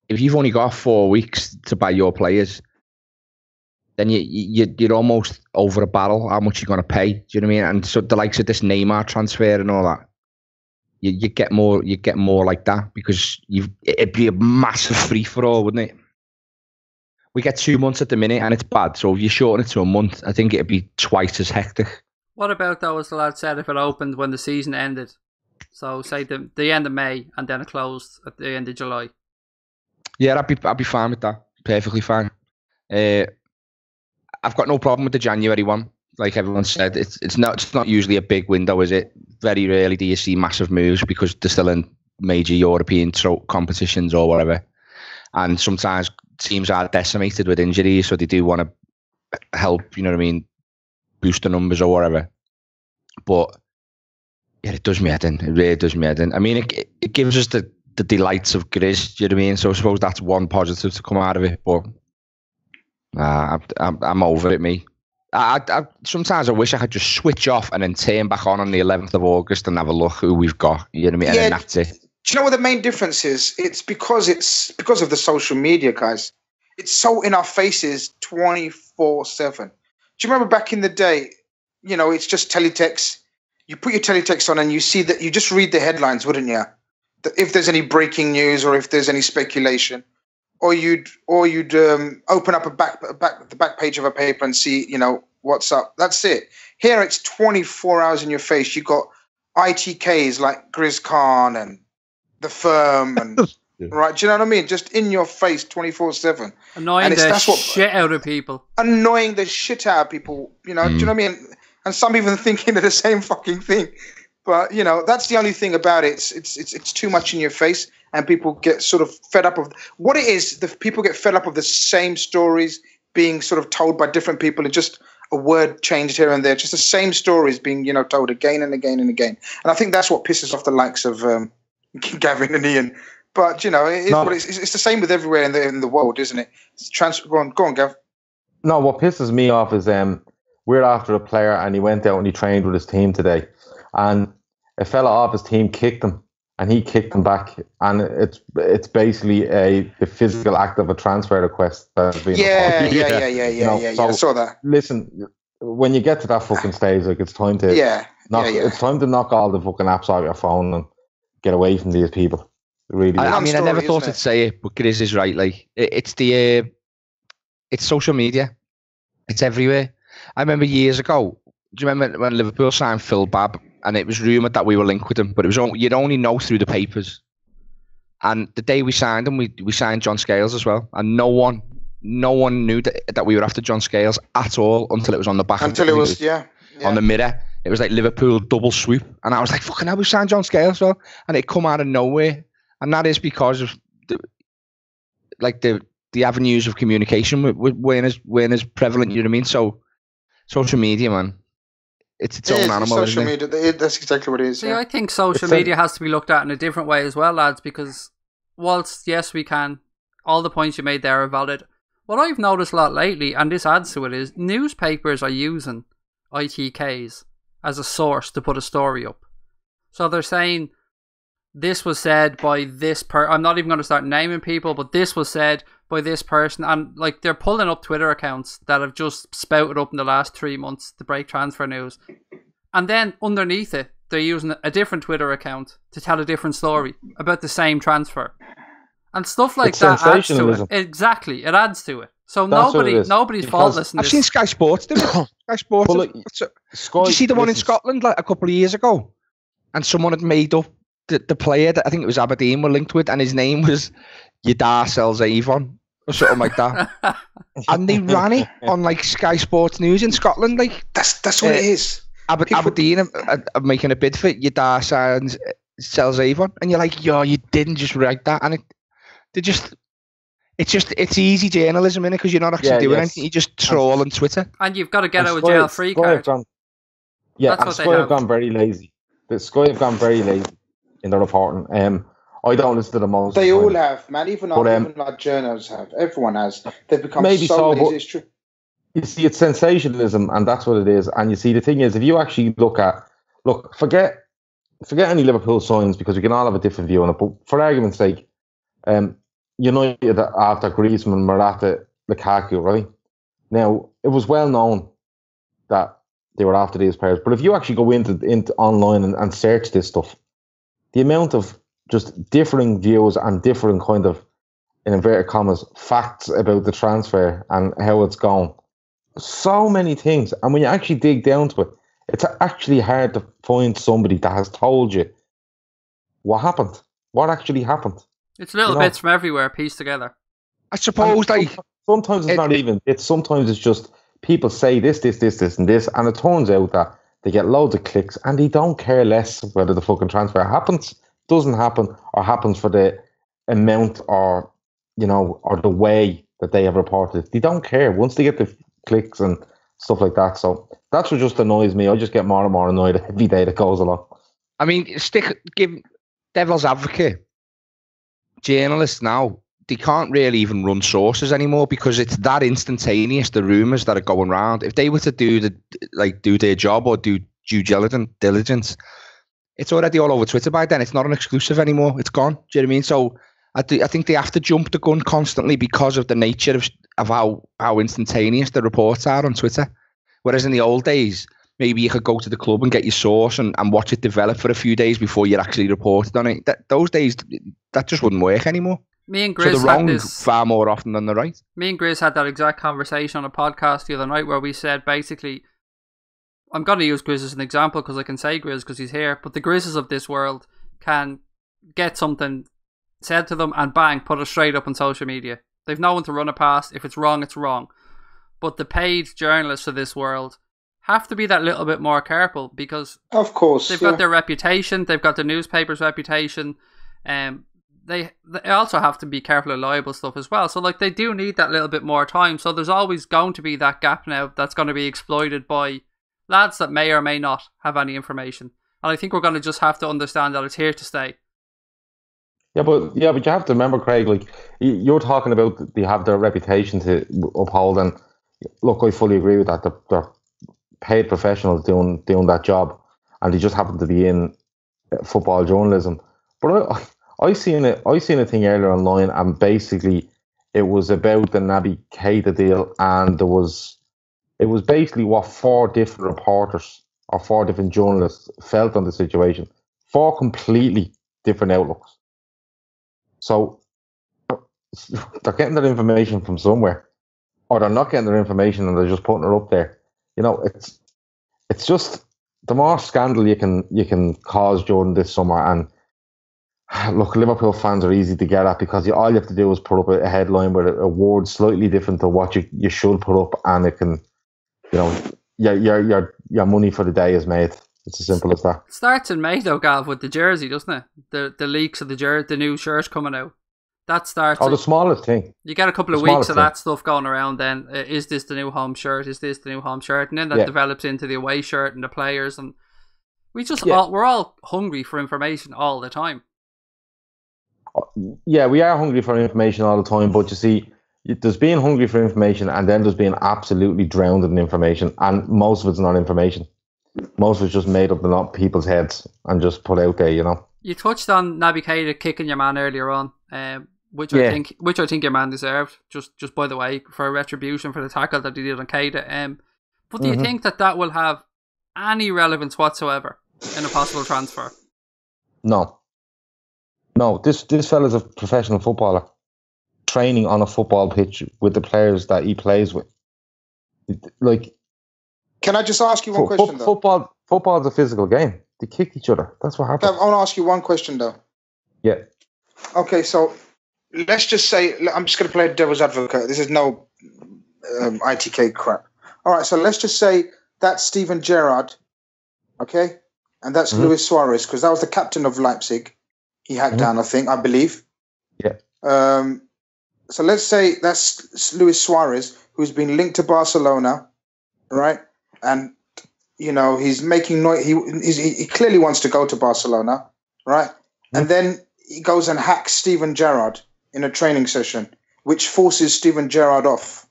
if you've only got 4 weeks to buy your players, then you're almost over a barrel how much you're going to pay. Do you know what I mean? And so the likes of this Neymar transfer and all that, you get more like that, because it'd be a massive free for all, wouldn't it? We get 2 months at the minute and it's bad. So if you shorten it to a month, I think it'd be twice as hectic. What about, though, as the lad said, if it opened when the season ended? So say the end of May and then it closed at the end of July. Yeah, I'd be fine with that. Perfectly fine. I've got no problem with the January one. Like everyone said, it's not usually a big window, is it? Very rarely do you see massive moves because they're still in major European competitions or whatever. And sometimes teams are decimated with injuries, so they do want to help, you know what I mean, boost the numbers or whatever. But yeah, it does me head in. It really does me head in. I mean, it gives us the delights of Grizz, do you know what I mean? So I suppose that's one positive to come out of it. But I'm over it, me. Sometimes I wish I could just switch off and then turn back on the 11th of August and have a look who we've got. You know what I mean? And then that's it. Do you know what the main difference is? It's because of the social media, guys. It's so in our faces 24/7. Do you remember back in the day? You know, it's just teletext. You put your teletext on and you see that, you just read the headlines, wouldn't you? If there's any breaking news or if there's any speculation, or you'd open up the back page of a paper and see, you know, what's up. That's it. Here it's 24 hours in your face. You got ITKs like Grizz Khan and The Firm and right. Do you know what I mean? Just in your face 24/7. Annoying the shit out of people. Annoying the shit out of people. You know, do you know what I mean? And some even thinking of the same fucking thing. But you know, that's the only thing about it. It's too much in your face, and people get sort of fed up of what it is. The people get fed up of the same stories being sort of told by different people, and just a word changed here and there. Just the same stories being, you know, told again and again and again. And I think that's what pisses off the likes of Gavin and Ian. But you know, it's the same with everywhere in the world, isn't it? Go on, Gav. No, what pisses me off is we're after a player and he went out and he trained with his team today, and a fella off his team kicked him and he kicked him back, and it's basically the physical act of a transfer request that has been yeah. I saw that. Listen, when you get to that fucking stage, like it's time to it's time to knock all the fucking apps out of your phone and get away from these people. Really, I mean, I never thought I'd say it, but Grizz is right. Like it's social media. It's everywhere. I remember years ago. Do you remember when Liverpool signed Phil Babb, and it was rumoured that we were linked with him, but it was you'd only know through the papers. And the day we signed him, we signed John Scales as well, and no one knew that we were after John Scales at all until it was on the back. Until it was on the mirror. It was like Liverpool double swoop, and I was like, "Fucking hell, we signed John Scales as well," and it come out of nowhere, and that is because of the avenues of communication weren't as prevalent. You know what I mean? So social media, man. It's its own animal. Social media, that's exactly what it is. See, I think social media has to be looked at in a different way as well, lads, because whilst, yes, we can, all the points you made there are valid. What I've noticed a lot lately, and this adds to it, is newspapers are using ITKs as a source to put a story up. So they're saying, this was said by this I'm not even going to start naming people, but this was said by this person, and like they're pulling up Twitter accounts that have just spouted up in the last 3 months to break transfer news, and then underneath it they're using a different Twitter account to tell a different story about the same transfer, and stuff like that adds to it. Exactly, it adds to it. So nobody's faultless in this. I've seen Sky Sports do it. Sky Sports. Well, look, did you see the one in Scotland like a couple of years ago, and someone had made up the player that I think it was Aberdeen were linked with, and his name was Yadar Sells Avon or something like that, and they ran it on like Sky Sports News in Scotland. Like that's what it is. Aberdeen are making a bid for Yadar Sells Avon, and you're like, yo, you didn't just write that, and it's easy journalism, innit? Because you're not actually doing anything. You just troll on Twitter, and you've got to get out of jail free card. Sky have gone very lazy. The Sky have gone very lazy in the reporting. I don't listen to the most. They all have, man. Even our journals have. Everyone has. They've become so lazy. It's true. You see, it's sensationalism, and that's what it is. And you see, the thing is, if you actually forget any Liverpool signs, because we can all have a different view on it. But for argument's sake, United after Griezmann were after Lukaku, right? Now, it was well known that they were after these players. But if you actually go into online and search this stuff, the amount of just differing views and different kind of, in inverted commas, facts about the transfer and how it's gone. So many things. And when you actually dig down to it, it's actually hard to find somebody that has told you what happened, what actually happened. It's little bits from everywhere pieced together. I suppose, sometimes it's not even. Sometimes it's just people say this, and this, and it turns out that they get loads of clicks, and they don't care less whether the fucking transfer happens, doesn't happen, or happens for the amount or the way that they have reported it. They don't care once they get the clicks and stuff like that. So that's what just annoys me. I just get more and more annoyed every day that goes along. I mean, give devil's advocate. Journalists now, they can't really even run sources anymore because it's that instantaneous, the rumours that are going around. If they were to do their job or do due diligence, it's already all over Twitter by then. It's not an exclusive anymore. It's gone. Do you know what I mean? So I think they have to jump the gun constantly because of the nature of how instantaneous the reports are on Twitter. Whereas in the old days, maybe you could go to the club and get your source and watch it develop for a few days before you actually reported on it. Those days, that just wouldn't work anymore. Me and Grizz so the wrong far more often than the right. Me and Grizz had that exact conversation on a podcast the other night where we said basically, I'm going to use Grizz as an example because I can say Grizz because he's here, but the Grizzes of this world can get something said to them and bang, put it straight up on social media. They've no one to run it past. If it's wrong, it's wrong. But the paid journalists of this world have to be that little bit more careful because of course they've got their reputation, they've got the newspaper's reputation, they also have to be careful of libel stuff as well. So like they do need that little bit more time. So there's always going to be that gap now that's going to be exploited by lads that may or may not have any information. And I think we're going to just have to understand that it's here to stay. Yeah, but you have to remember, Craig, like you're talking about they have their reputation to uphold, and look, I fully agree with that. They're paid professionals doing that job, and they just happen to be in football journalism. But I seen a thing earlier online, and basically it was about the Naby Keita deal, and it was basically what 4 different reporters or 4 different journalists felt on the situation. 4 completely different outlooks. So they're getting their information from somewhere, or they're not getting their information and they're just putting it up there. You know, it's just the more scandal you can cause during this summer. And look, Liverpool fans are easy to get at because all you have to do is put up a headline with a word slightly different to what you should put up, and it can, you know, your money for the day is made. It's as simple as that. It starts in May though, Gav, with the jersey, doesn't it? The leaks of the jersey, the new shirt coming out. That starts. Oh, the smallest thing. You get a couple of weeks of that stuff going around. Then is this the new home shirt? Is this the new home shirt? And then that develops into the away shirt and the players, and we're all hungry for information all the time. Yeah, we are hungry for information all the time, but you see, there's being hungry for information, and then there's being absolutely drowned in information, and most of it's not information. Most of it's just made up in people's heads and just put out there, you know. You touched on Naby Keita kicking your man earlier on, which I think your man deserved. Just by the way, for retribution for the tackle that he did on Keita. But do you think that will have any relevance whatsoever in a possible transfer? No. This fella's a professional footballer, training on a football pitch with the players that he plays with. Like, can I just ask you one question though? Football's a physical game. They kick each other. That's what happens. I want to ask you one question though. Yeah. Okay, so let's just say, I'm just going to play devil's advocate. This is no ITK crap. All right, so let's just say that's Steven Gerrard, okay, and that's Luis Suarez, because that was the captain of Leipzig. He hacked down, I believe. Yeah. So let's say that's Luis Suarez, who's been linked to Barcelona, right? And you know he's making noise. He clearly wants to go to Barcelona, right? And then he goes and hacks Steven Gerrard in a training session, which forces Steven Gerrard off.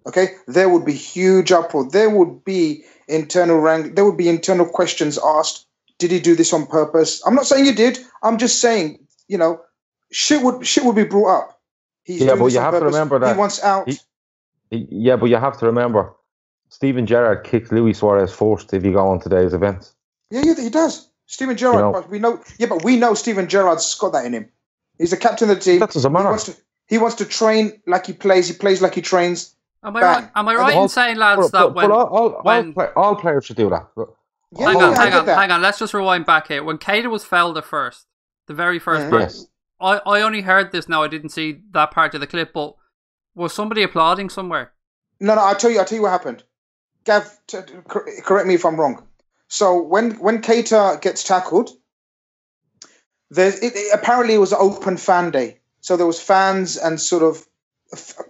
Okay, there would be huge uproar. There would be internal questions asked. Did he do this on purpose? I'm not saying he did. I'm just saying, you know, shit would be brought up. But you have to remember that he wants out. But you have to remember, Steven Gerrard kicks Luis Suarez first if you go on today's events. Yeah, he does. Steven Gerrard, we know Steven Gerrard's got that in him. He's the captain of the team. That doesn't matter. He wants to train like he plays. He plays like he trains. Am I right in saying, lads, that all players should do that? Hang on. Let's just rewind back here. When Keita was fouled the very first part, yes. I only heard this now. I didn't see that part of the clip, but was somebody applauding somewhere? No. I'll tell you what happened. Gav, correct me if I'm wrong. So when Keita gets tackled, apparently it was an open fan day. So there was fans and sort of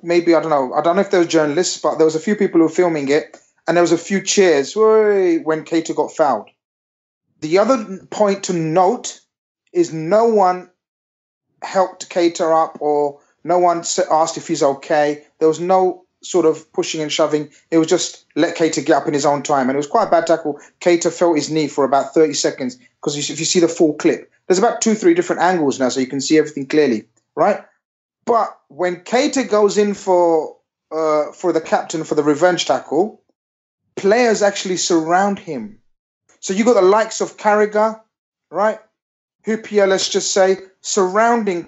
maybe I don't know if there was journalists, but there was a few people who were filming it. And there was a few cheers when Keita got fouled. The other point to note is no one helped Keita up or no one asked if he's okay. There was no sort of pushing and shoving. It was just let Keita get up in his own time. And it was quite a bad tackle. Keita felt his knee for about 30 seconds because if you see the full clip, there's about 2-3 different angles now so you can see everything clearly, right? But when Keita goes in for the captain for the revenge tackle, players actually surround him. So you got the likes of Carragher, right? Hupia, let's just say, surrounding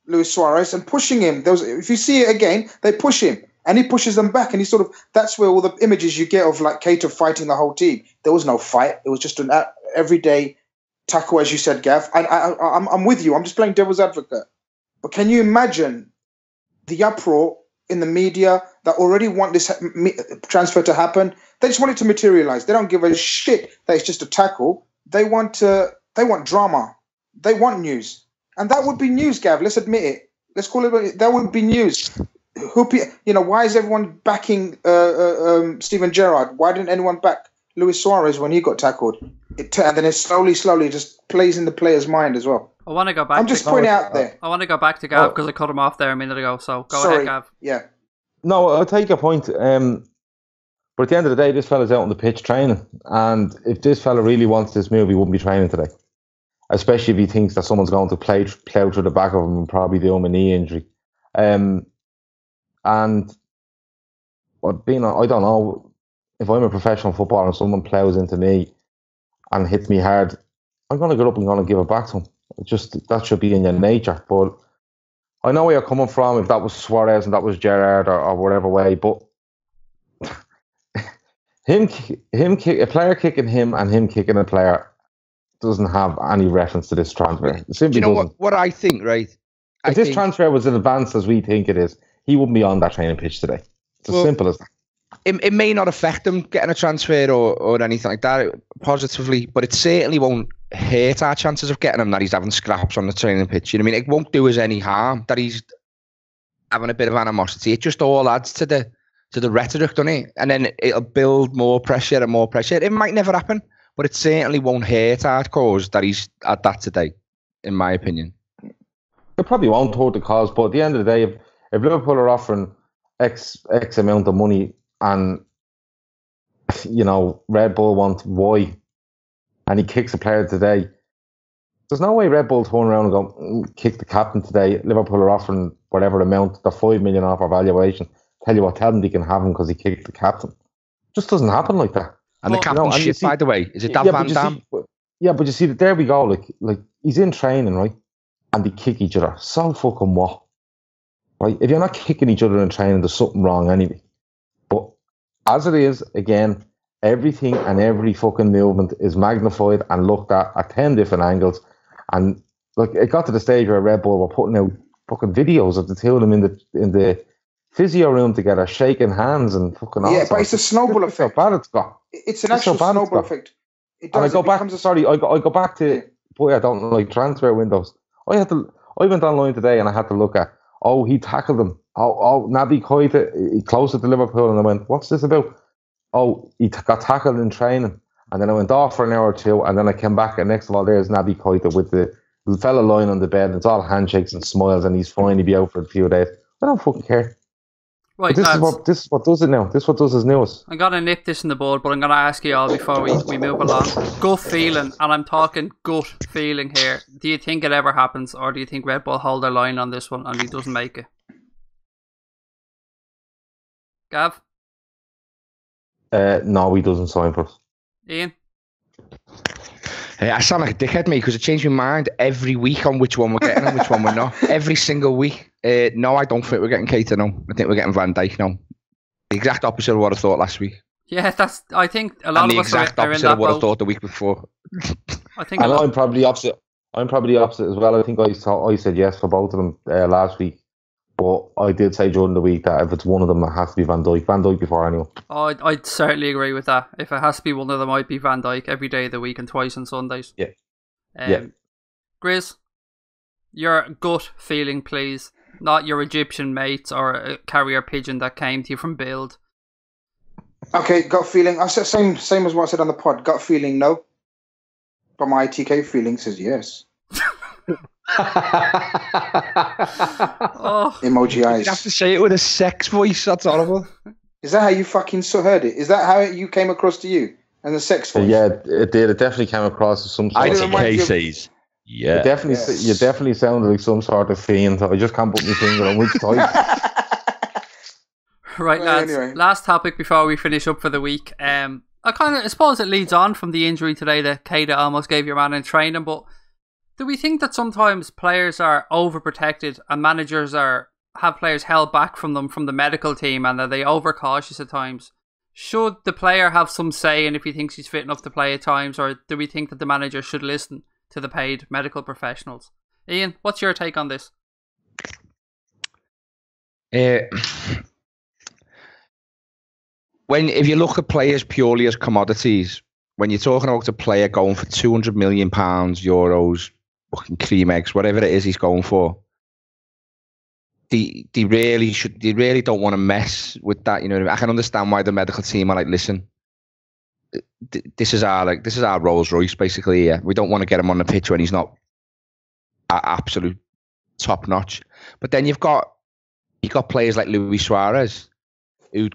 Luis Suarez and pushing him. If you see it again, they push him and he pushes them back. And he that's where all the images you get of like Keita fighting the whole team. There was no fight. It was just an everyday tackle, as you said, Gav. I'm with you. I'm just playing devil's advocate. But can you imagine the uproar in the media that already want this transfer to happen? They just want it to materialize. They don't give a shit that it's just a tackle. They want drama. They want news. And that would be news, Gav. Let's admit it. Let's call it. That would be news. Why is everyone backing Steven Gerrard? Why didn't anyone back Luis Suarez when he got tackled? And then it slowly just plays in the player's mind as well. I want to go back. I'm just pointing out there. I want to go back to Gav because I cut him off there a minute ago. So go ahead, Gav. Yeah. No, I'll take your point. But at the end of the day, this fella's out on the pitch training. And if this fella really wants this move, he wouldn't be training today. Especially if he thinks that someone's going to plow through the back of him and probably do him a knee injury. And I don't know, if I'm a professional footballer and someone plows into me and hits me hard, I'm going to get up and going to give it back to him. That should be in your nature. But I know where you're coming from, if that was Suarez and that was Gerrard or whatever way, but a player kicking him and him kicking a player doesn't have any reference to this transfer. It simply doesn't. What I think, right? If this transfer was as advanced as we think it is, he wouldn't be on that training pitch today. It's as simple as that. It may not affect him getting a transfer or anything like that positively, but it certainly won't hurt our chances of getting him that he's having scraps on the training pitch. You know what I mean? It won't do us any harm that he's having a bit of animosity. It just all adds to the rhetoric, doesn't it? And then it'll build more pressure and more pressure. It might never happen, but it certainly won't hurt our cause that he's at that today, in my opinion. It probably won't hurt the cause, but at the end of the day, if Liverpool are offering X amount of money and, you know, Red Bull want Y and he kicks a player today, there's no way Red Bull turn around and go, kick the captain today. Liverpool are offering whatever amount, the 5 million off our valuation. Tell them they can have him because he kicked the captain. It just doesn't happen like that. And the captain's shit, by the way. Is it that Van Damme? Yeah, but you see, there we go. Like he's in training, right? And they kick each other. So fucking what? Right? If you're not kicking each other in training, there's something wrong anyway. But as it is, again, everything and every fucking movement is magnified and looked at 10 different angles. And look, it got to the stage where Red Bull were putting out fucking videos of the two of them in the physio room together, shaking hands and fucking. Yeah, but it's a snowball effect. How bad it's got. It's an actual snowball effect. It does. And I go back to. Boy, I don't like transfer windows. I went online today and I had to look at. Oh, he tackled him. Oh, Naby Keita closer to Liverpool, and I went, what's this about? Oh, he got tackled in training, and then I went off for an hour or two, and then I came back, and next of all, there's Naby Keita with the fella lying on the bed, and it's all handshakes and smiles, and he's fine to be out for a few days. I don't fucking care. Right, this is what does it now. This is what does his news. I'm going to nip this in the bud, but I'm going to ask you all before we move along. Gut feeling, and I'm talking gut feeling here. Do you think it ever happens, or do you think Red Bull hold their line on this one and he doesn't make it? Gav? No, he doesn't sign for us. Ian? I sound like a dickhead, mate, because I change my mind every week on which one we're getting and which one we're not. Every single week. No, I don't think we're getting Keita, no. I think we're getting Van Dijk, no. The exact opposite of what I thought last week. Yeah, I think a lot of us are in that boat. The exact opposite of what I thought the week before. I'm probably opposite. I'm probably opposite as well. I think I said yes for both of them last week. But I did say during the week that if it's one of them, it has to be Van Dijk. Van Dijk before anyone. Oh, I'd certainly agree with that. If it has to be one of them, I'd be Van Dijk every day of the week and twice on Sundays. Yeah. Grizz, your gut feeling, please. Not your Egyptian mates or a carrier pigeon that came to you from Build. Okay, gut feeling. I said same as what I said on the pod. Gut feeling, no. But my ITK feeling says yes. Emoji eyes. You have to say it with a sex voice. That's horrible. Is that how you fucking heard it? Is that how you came across to you? And the sex voice? Yeah, it did. It definitely came across as some sort of... ITK yeah. You definitely sounded like some sort of fiend. I just can't put my finger on which type. Right, lads. Anyway. Last topic before we finish up for the week. I suppose it leads on from the injury today that Keita almost gave your man in training, but do we think that sometimes players are overprotected and managers have players held back from them from the medical team, and are they overcautious at times? Should the player have some say in if he thinks he's fit enough to play at times, or do we think that the manager should listen to the paid medical professionals? Ian, what's your take on this? If you look at players purely as commodities, when you're talking about a player going for £200 million, euros, fucking cream eggs, whatever it is he's going for, they really don't want to mess with that. You know what I mean? I can understand why the medical team are like, listen, this is our Rolls Royce basically. Yeah, we don't want to get him on the pitch when he's not absolute top notch. But then you've got players like Luis Suarez who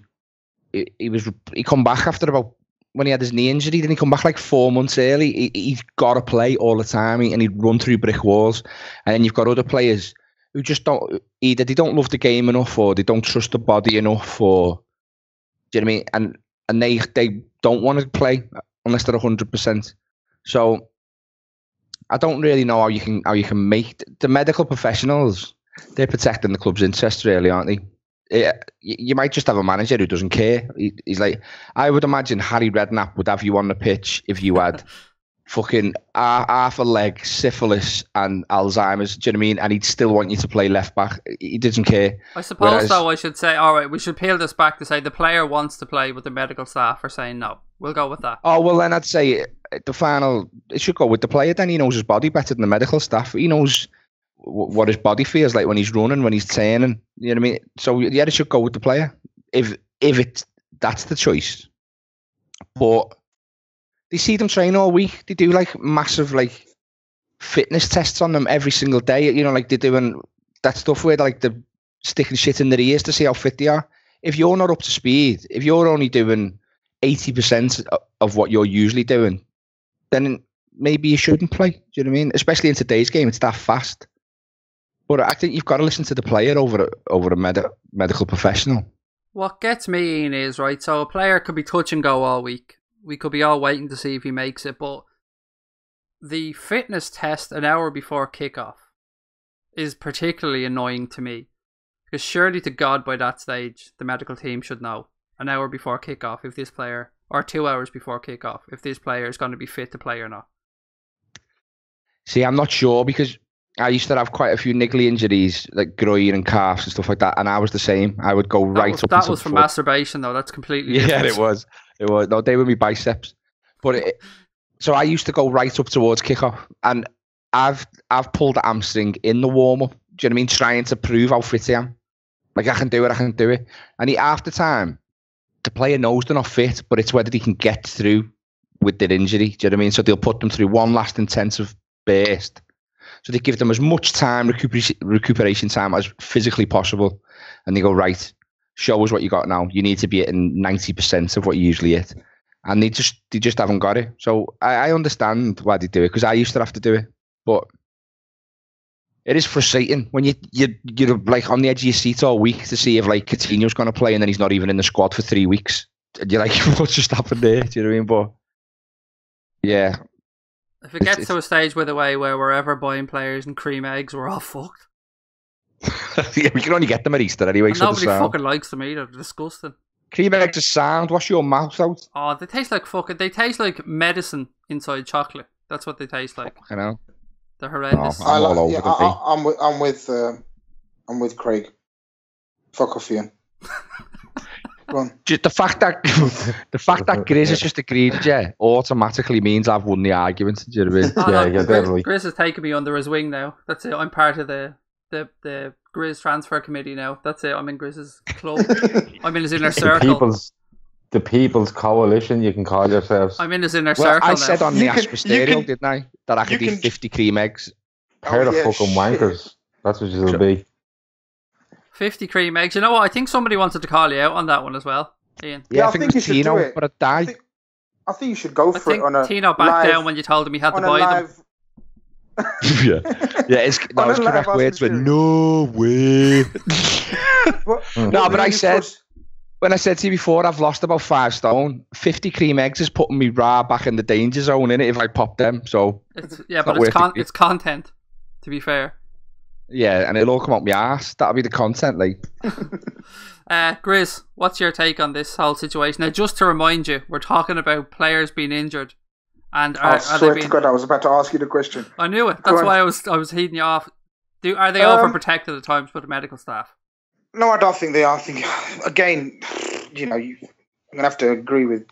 he come back after about, when he had his knee injury, then he come back like 4 months early. He's got to play all the time, and he'd run through brick walls. And then you've got other players who just don't, either they don't love the game enough, or they don't trust the body enough, or, do you know what I mean? And they don't want to play unless they're 100%. So I don't really know how you can make the medical professionals. They're protecting the club's interests, really, aren't they? You might just have a manager who doesn't care. He's like, I would imagine Harry Redknapp would have you on the pitch if you had fucking half a leg, syphilis, and Alzheimer's. Do you know what I mean? And he'd still want you to play left back. He doesn't care. I suppose, though, I should say, all right, we should peel this back to say the player wants to play, but the medical staff are saying no. We'll go with that. Oh, well, then I'd say it should go with the player. Then he knows his body better than the medical staff. He knows what his body feels like when he's running, when he's turning. You know what I mean? So yeah, it should go with the player if that's the choice. But they see them train all week. They do like massive like fitness tests on them every single day. You know, like they're doing that stuff where they're sticking shit in their ears to see how fit they are. If you're not up to speed, if you're only doing 80% of what you're usually doing, then maybe you shouldn't play. Do you know what I mean? Especially in today's game, it's that fast. But I think you've got to listen to the player over a medical professional. What gets me in is, right, so a player could be touch and go all week. We could be all waiting to see if he makes it, but the fitness test an hour before kickoff is particularly annoying to me. Because surely to God, by that stage, the medical team should know an hour before kickoff if this player, or 2 hours before kickoff, if this player is going to be fit to play or not. See, I'm not sure, because I used to have quite a few niggly injuries, like groin and calves and stuff like that, and I was the same. I would go right up. That was from masturbation, though. That's completely different. Yeah, it was. No, they were my biceps. But so I used to go right up towards kickoff, and I've pulled the hamstring in the warm up. Do you know what I mean? Trying to prove how fit I am. Like, I can do it. And half the time, the player knows they're not fit, but it's whether they can get through with their injury. Do you know what I mean? So they'll put them through one last intensive burst. So they give them as much time, recuperation time as physically possible. And they go, right, show us what you got now. You need to be hitting 90% of what you usually hit. And they just haven't got it. So I understand why they do it, because I used to have to do it. But it is frustrating when you're like on the edge of your seat all week to see if like Coutinho's going to play and then he's not even in the squad for 3 weeks. And you're like, what's just happened there? Do you know what I mean? But yeah. If it gets to a stage, by the way, where we're ever buying players and cream eggs, we're all fucked. Yeah, we can only get them at Easter anyway. And nobody fucking likes them either. They're disgusting. Cream eggs are sound. Wash your mouth out. Oh, they taste like fucking. They taste like medicine inside chocolate. That's what they taste like. I know. They're horrendous. Oh, I'm all over them. I'm with Craig. Fuck off, Ian. Just the fact that Grizz has just agreed, automatically means I've won the argument. Do you know what I mean? Definitely. Grizz has taken me under his wing now. That's it. I'm part of the Grizz transfer committee now. That's it. I'm in Grizz's club. I'm in his inner circle. The People's Coalition, you can call yourselves. I'm in his inner circle now. I said on the Asper Stereo, didn't I, that I could eat 50 cream eggs. Pair of fucking wankers. That's what you'll be. 50 cream eggs. You know what? I think somebody wanted to call you out on that one as well, Ian. Yeah, I think it was Tino, but it died. I think you should go for it on a Tino backed down when you told him he had to buy them. It's correct words, but no way. No, but I said, when I said to you before, I've lost about 5 stone. 50 cream eggs is putting me right back in the danger zone, innit, if I pop them. So it's content, to be fair. Yeah, and it'll all come up my ass. That'll be the content, like. Grizz, what's your take on this whole situation? Now, just to remind you, we're talking about players being injured, and I swear to God, I was about to ask you the question. I knew it. That's why I was heading you off. Are they overprotected at times with the medical staff? No, I don't think they are. I think, again, I'm going to have to agree with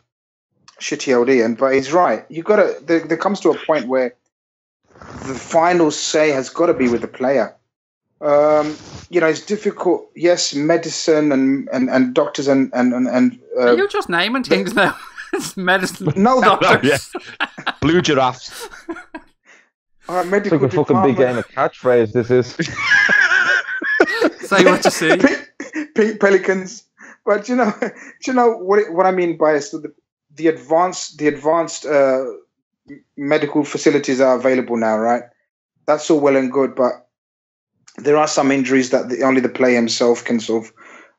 shitty old Ian, but he's right. You got to. There comes to a point where the final say has got to be with the player. It's difficult. Yes, medicine and doctors and are you just naming things now? It's medicine. No, doctors. Yeah. Blue giraffes. Medical it's like a fucking big game of catchphrase. This is. Say what you see. Pelicans. But do you know what I mean by the advanced medical facilities are available now, right? That's all well and good, but there are some injuries that only the player himself can sort of,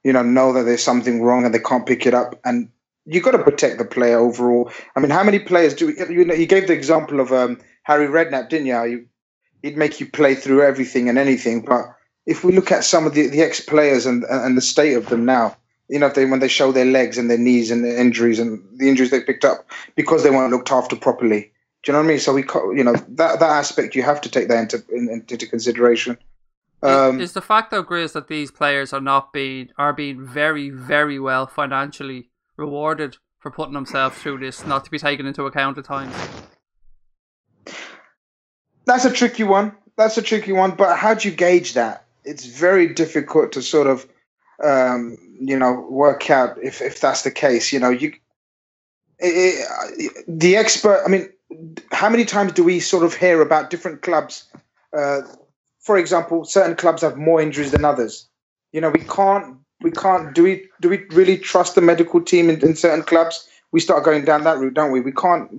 know that there's something wrong and they can't pick it up. And you got to protect the player overall. I mean, how many players do you gave the example of Harry Redknapp, didn't you? He'd make you play through everything and anything. But if we look at some of the ex-players and the state of them now, when they show their legs and their knees and their injuries and the injuries they picked up because they weren't looked after properly. Do you know what I mean? So that aspect, you have to take that into consideration. Is the fact though, Grizz, that these players are being very, very well financially rewarded for putting themselves through this, not to be taken into account at times? That's a tricky one. But how do you gauge that? It's very difficult to sort of, work out if that's the case. The expert. I mean, how many times do we sort of hear about different clubs? For example, certain clubs have more injuries than others. We can't. Do we really trust the medical team in certain clubs? We start going down that route, don't we? We can't.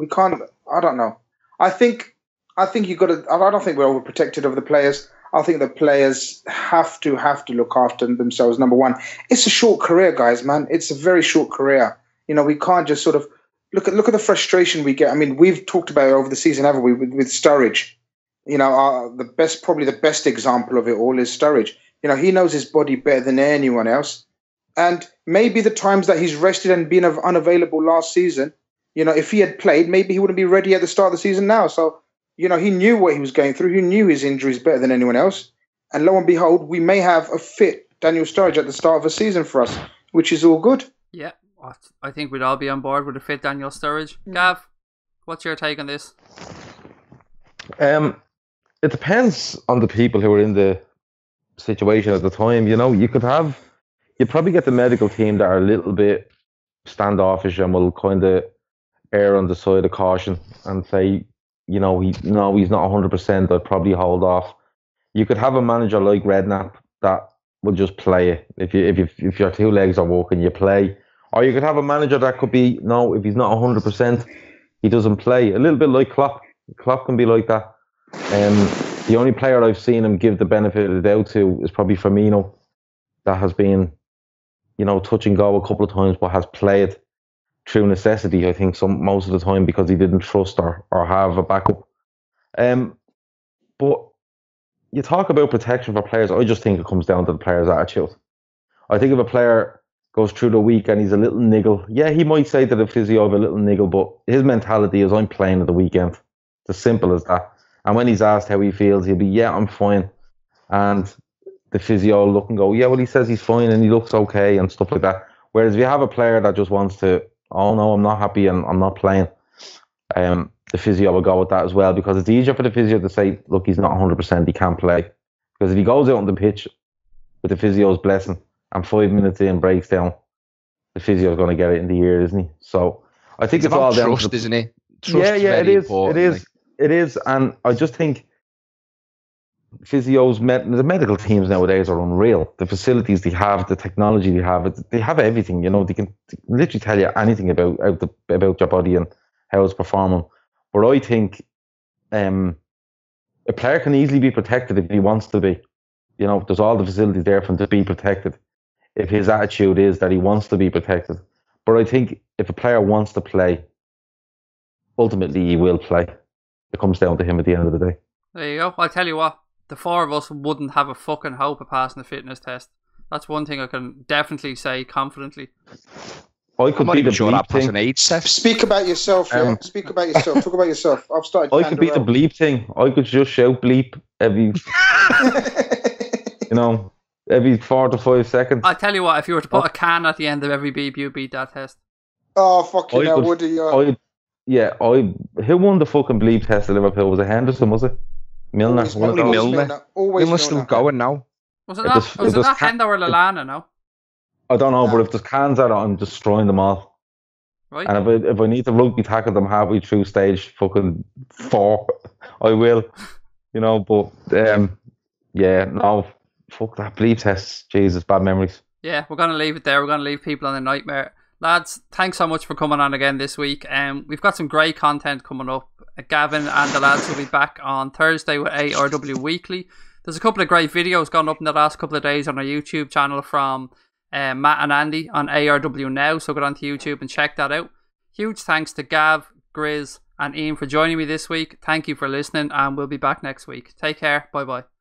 I don't know. I think you got to. I don't think we're overprotected of the players. I think the players have to look after themselves. Number one, it's a short career, guys. Man, it's a very short career. We can't just sort of look at the frustration we get. I mean, we've talked about it over the season, haven't we? With Sturridge, probably the best example of it all is Sturridge. He knows his body better than anyone else, and maybe the times that he's rested and been unavailable last season, if he had played, maybe he wouldn't be ready at the start of the season now. So. He knew what he was going through. He knew his injuries better than anyone else. And lo and behold, we may have a fit Daniel Sturridge at the start of a season for us, which is all good. Yeah, I think we'd all be on board with a fit Daniel Sturridge. Gav, what's your take on this? It depends on the people who are in the situation at the time. You'd probably get the medical team that are a little bit standoffish and will kind of err on the side of caution and say, he's not 100%. I'd probably hold off. You could have a manager like Redknapp that will just play it. If your two legs are working, you play. Or you could have a manager that could be, no, if he's not 100%, he doesn't play. A little bit like Klopp. Klopp can be like that. The only player I've seen him give the benefit of the doubt to is probably Firmino, that has been, touch and go a couple of times, but has played through necessity, I think, most of the time because he didn't trust or have a backup. But you talk about protection for players, I just think it comes down to the player's attitude. I think if a player goes through the week and he's a little niggle, yeah, he might say to the physio, I have a little niggle, but his mentality is, I'm playing at the weekend. It's as simple as that. And when he's asked how he feels, he'll be, yeah, I'm fine. And the physio will look and go, yeah, well, he says he's fine and he looks okay and stuff like that. Whereas if you have a player that just wants to, oh no, I'm not happy and I'm not playing, the physio will go with that as well, because it's easier for the physio to say, look, he's not 100%, he can't play. Because if he goes out on the pitch with the physio's blessing and 5 minutes in breaks down, the physio's going to get it in the ear, isn't he? So I think it's all down trust, isn't it? Trust, yeah, it is. It is, and I just think physios, the medical teams nowadays are unreal. The facilities they have, the technology they have everything. They can literally tell you anything about your body and how it's performing. But I think a player can easily be protected if he wants to be. There's all the facilities there for him to be protected if his attitude is that he wants to be protected. But I think if a player wants to play, ultimately he will play. It comes down to him at the end of the day. There you go. I'll tell you what, the four of us wouldn't have a fucking hope of passing the fitness test. That's one thing I can definitely say confidently. I could be the bleep thing. Speak about yourself. Yeah? Speak about yourself. Talk about yourself. I've started. I could be the bleep thing. I could just shout bleep every, every 4 to 5 seconds. I tell you what, if you were to put a can at the end of every beep, you'd beat that test. Oh fucking hell! Would you? Who won the fucking bleep test at Liverpool? Was it Henderson? Was it Milner? Milner's still going now. Was it not Hendo or Lallana? No. I don't know, but if there's cans at it, I'm destroying them all. Right. And if I need to rugby tackle them halfway through stage fucking 4, I will. But no, fuck that bleep test. Jesus, bad memories. Yeah, we're going to leave it there. We're going to leave people on a nightmare. Lads, thanks so much for coming on again this week. We've got some great content coming up. Gavin and the lads will be back on Thursday with ARW Weekly. There's a couple of great videos gone up in the last couple of days on our YouTube channel from Matt and Andy on ARW Now, so go on to YouTube and check that out. Huge thanks to Gav, Grizz and Ian for joining me this week. Thank you for listening, and we'll be back next week. Take care. Bye bye.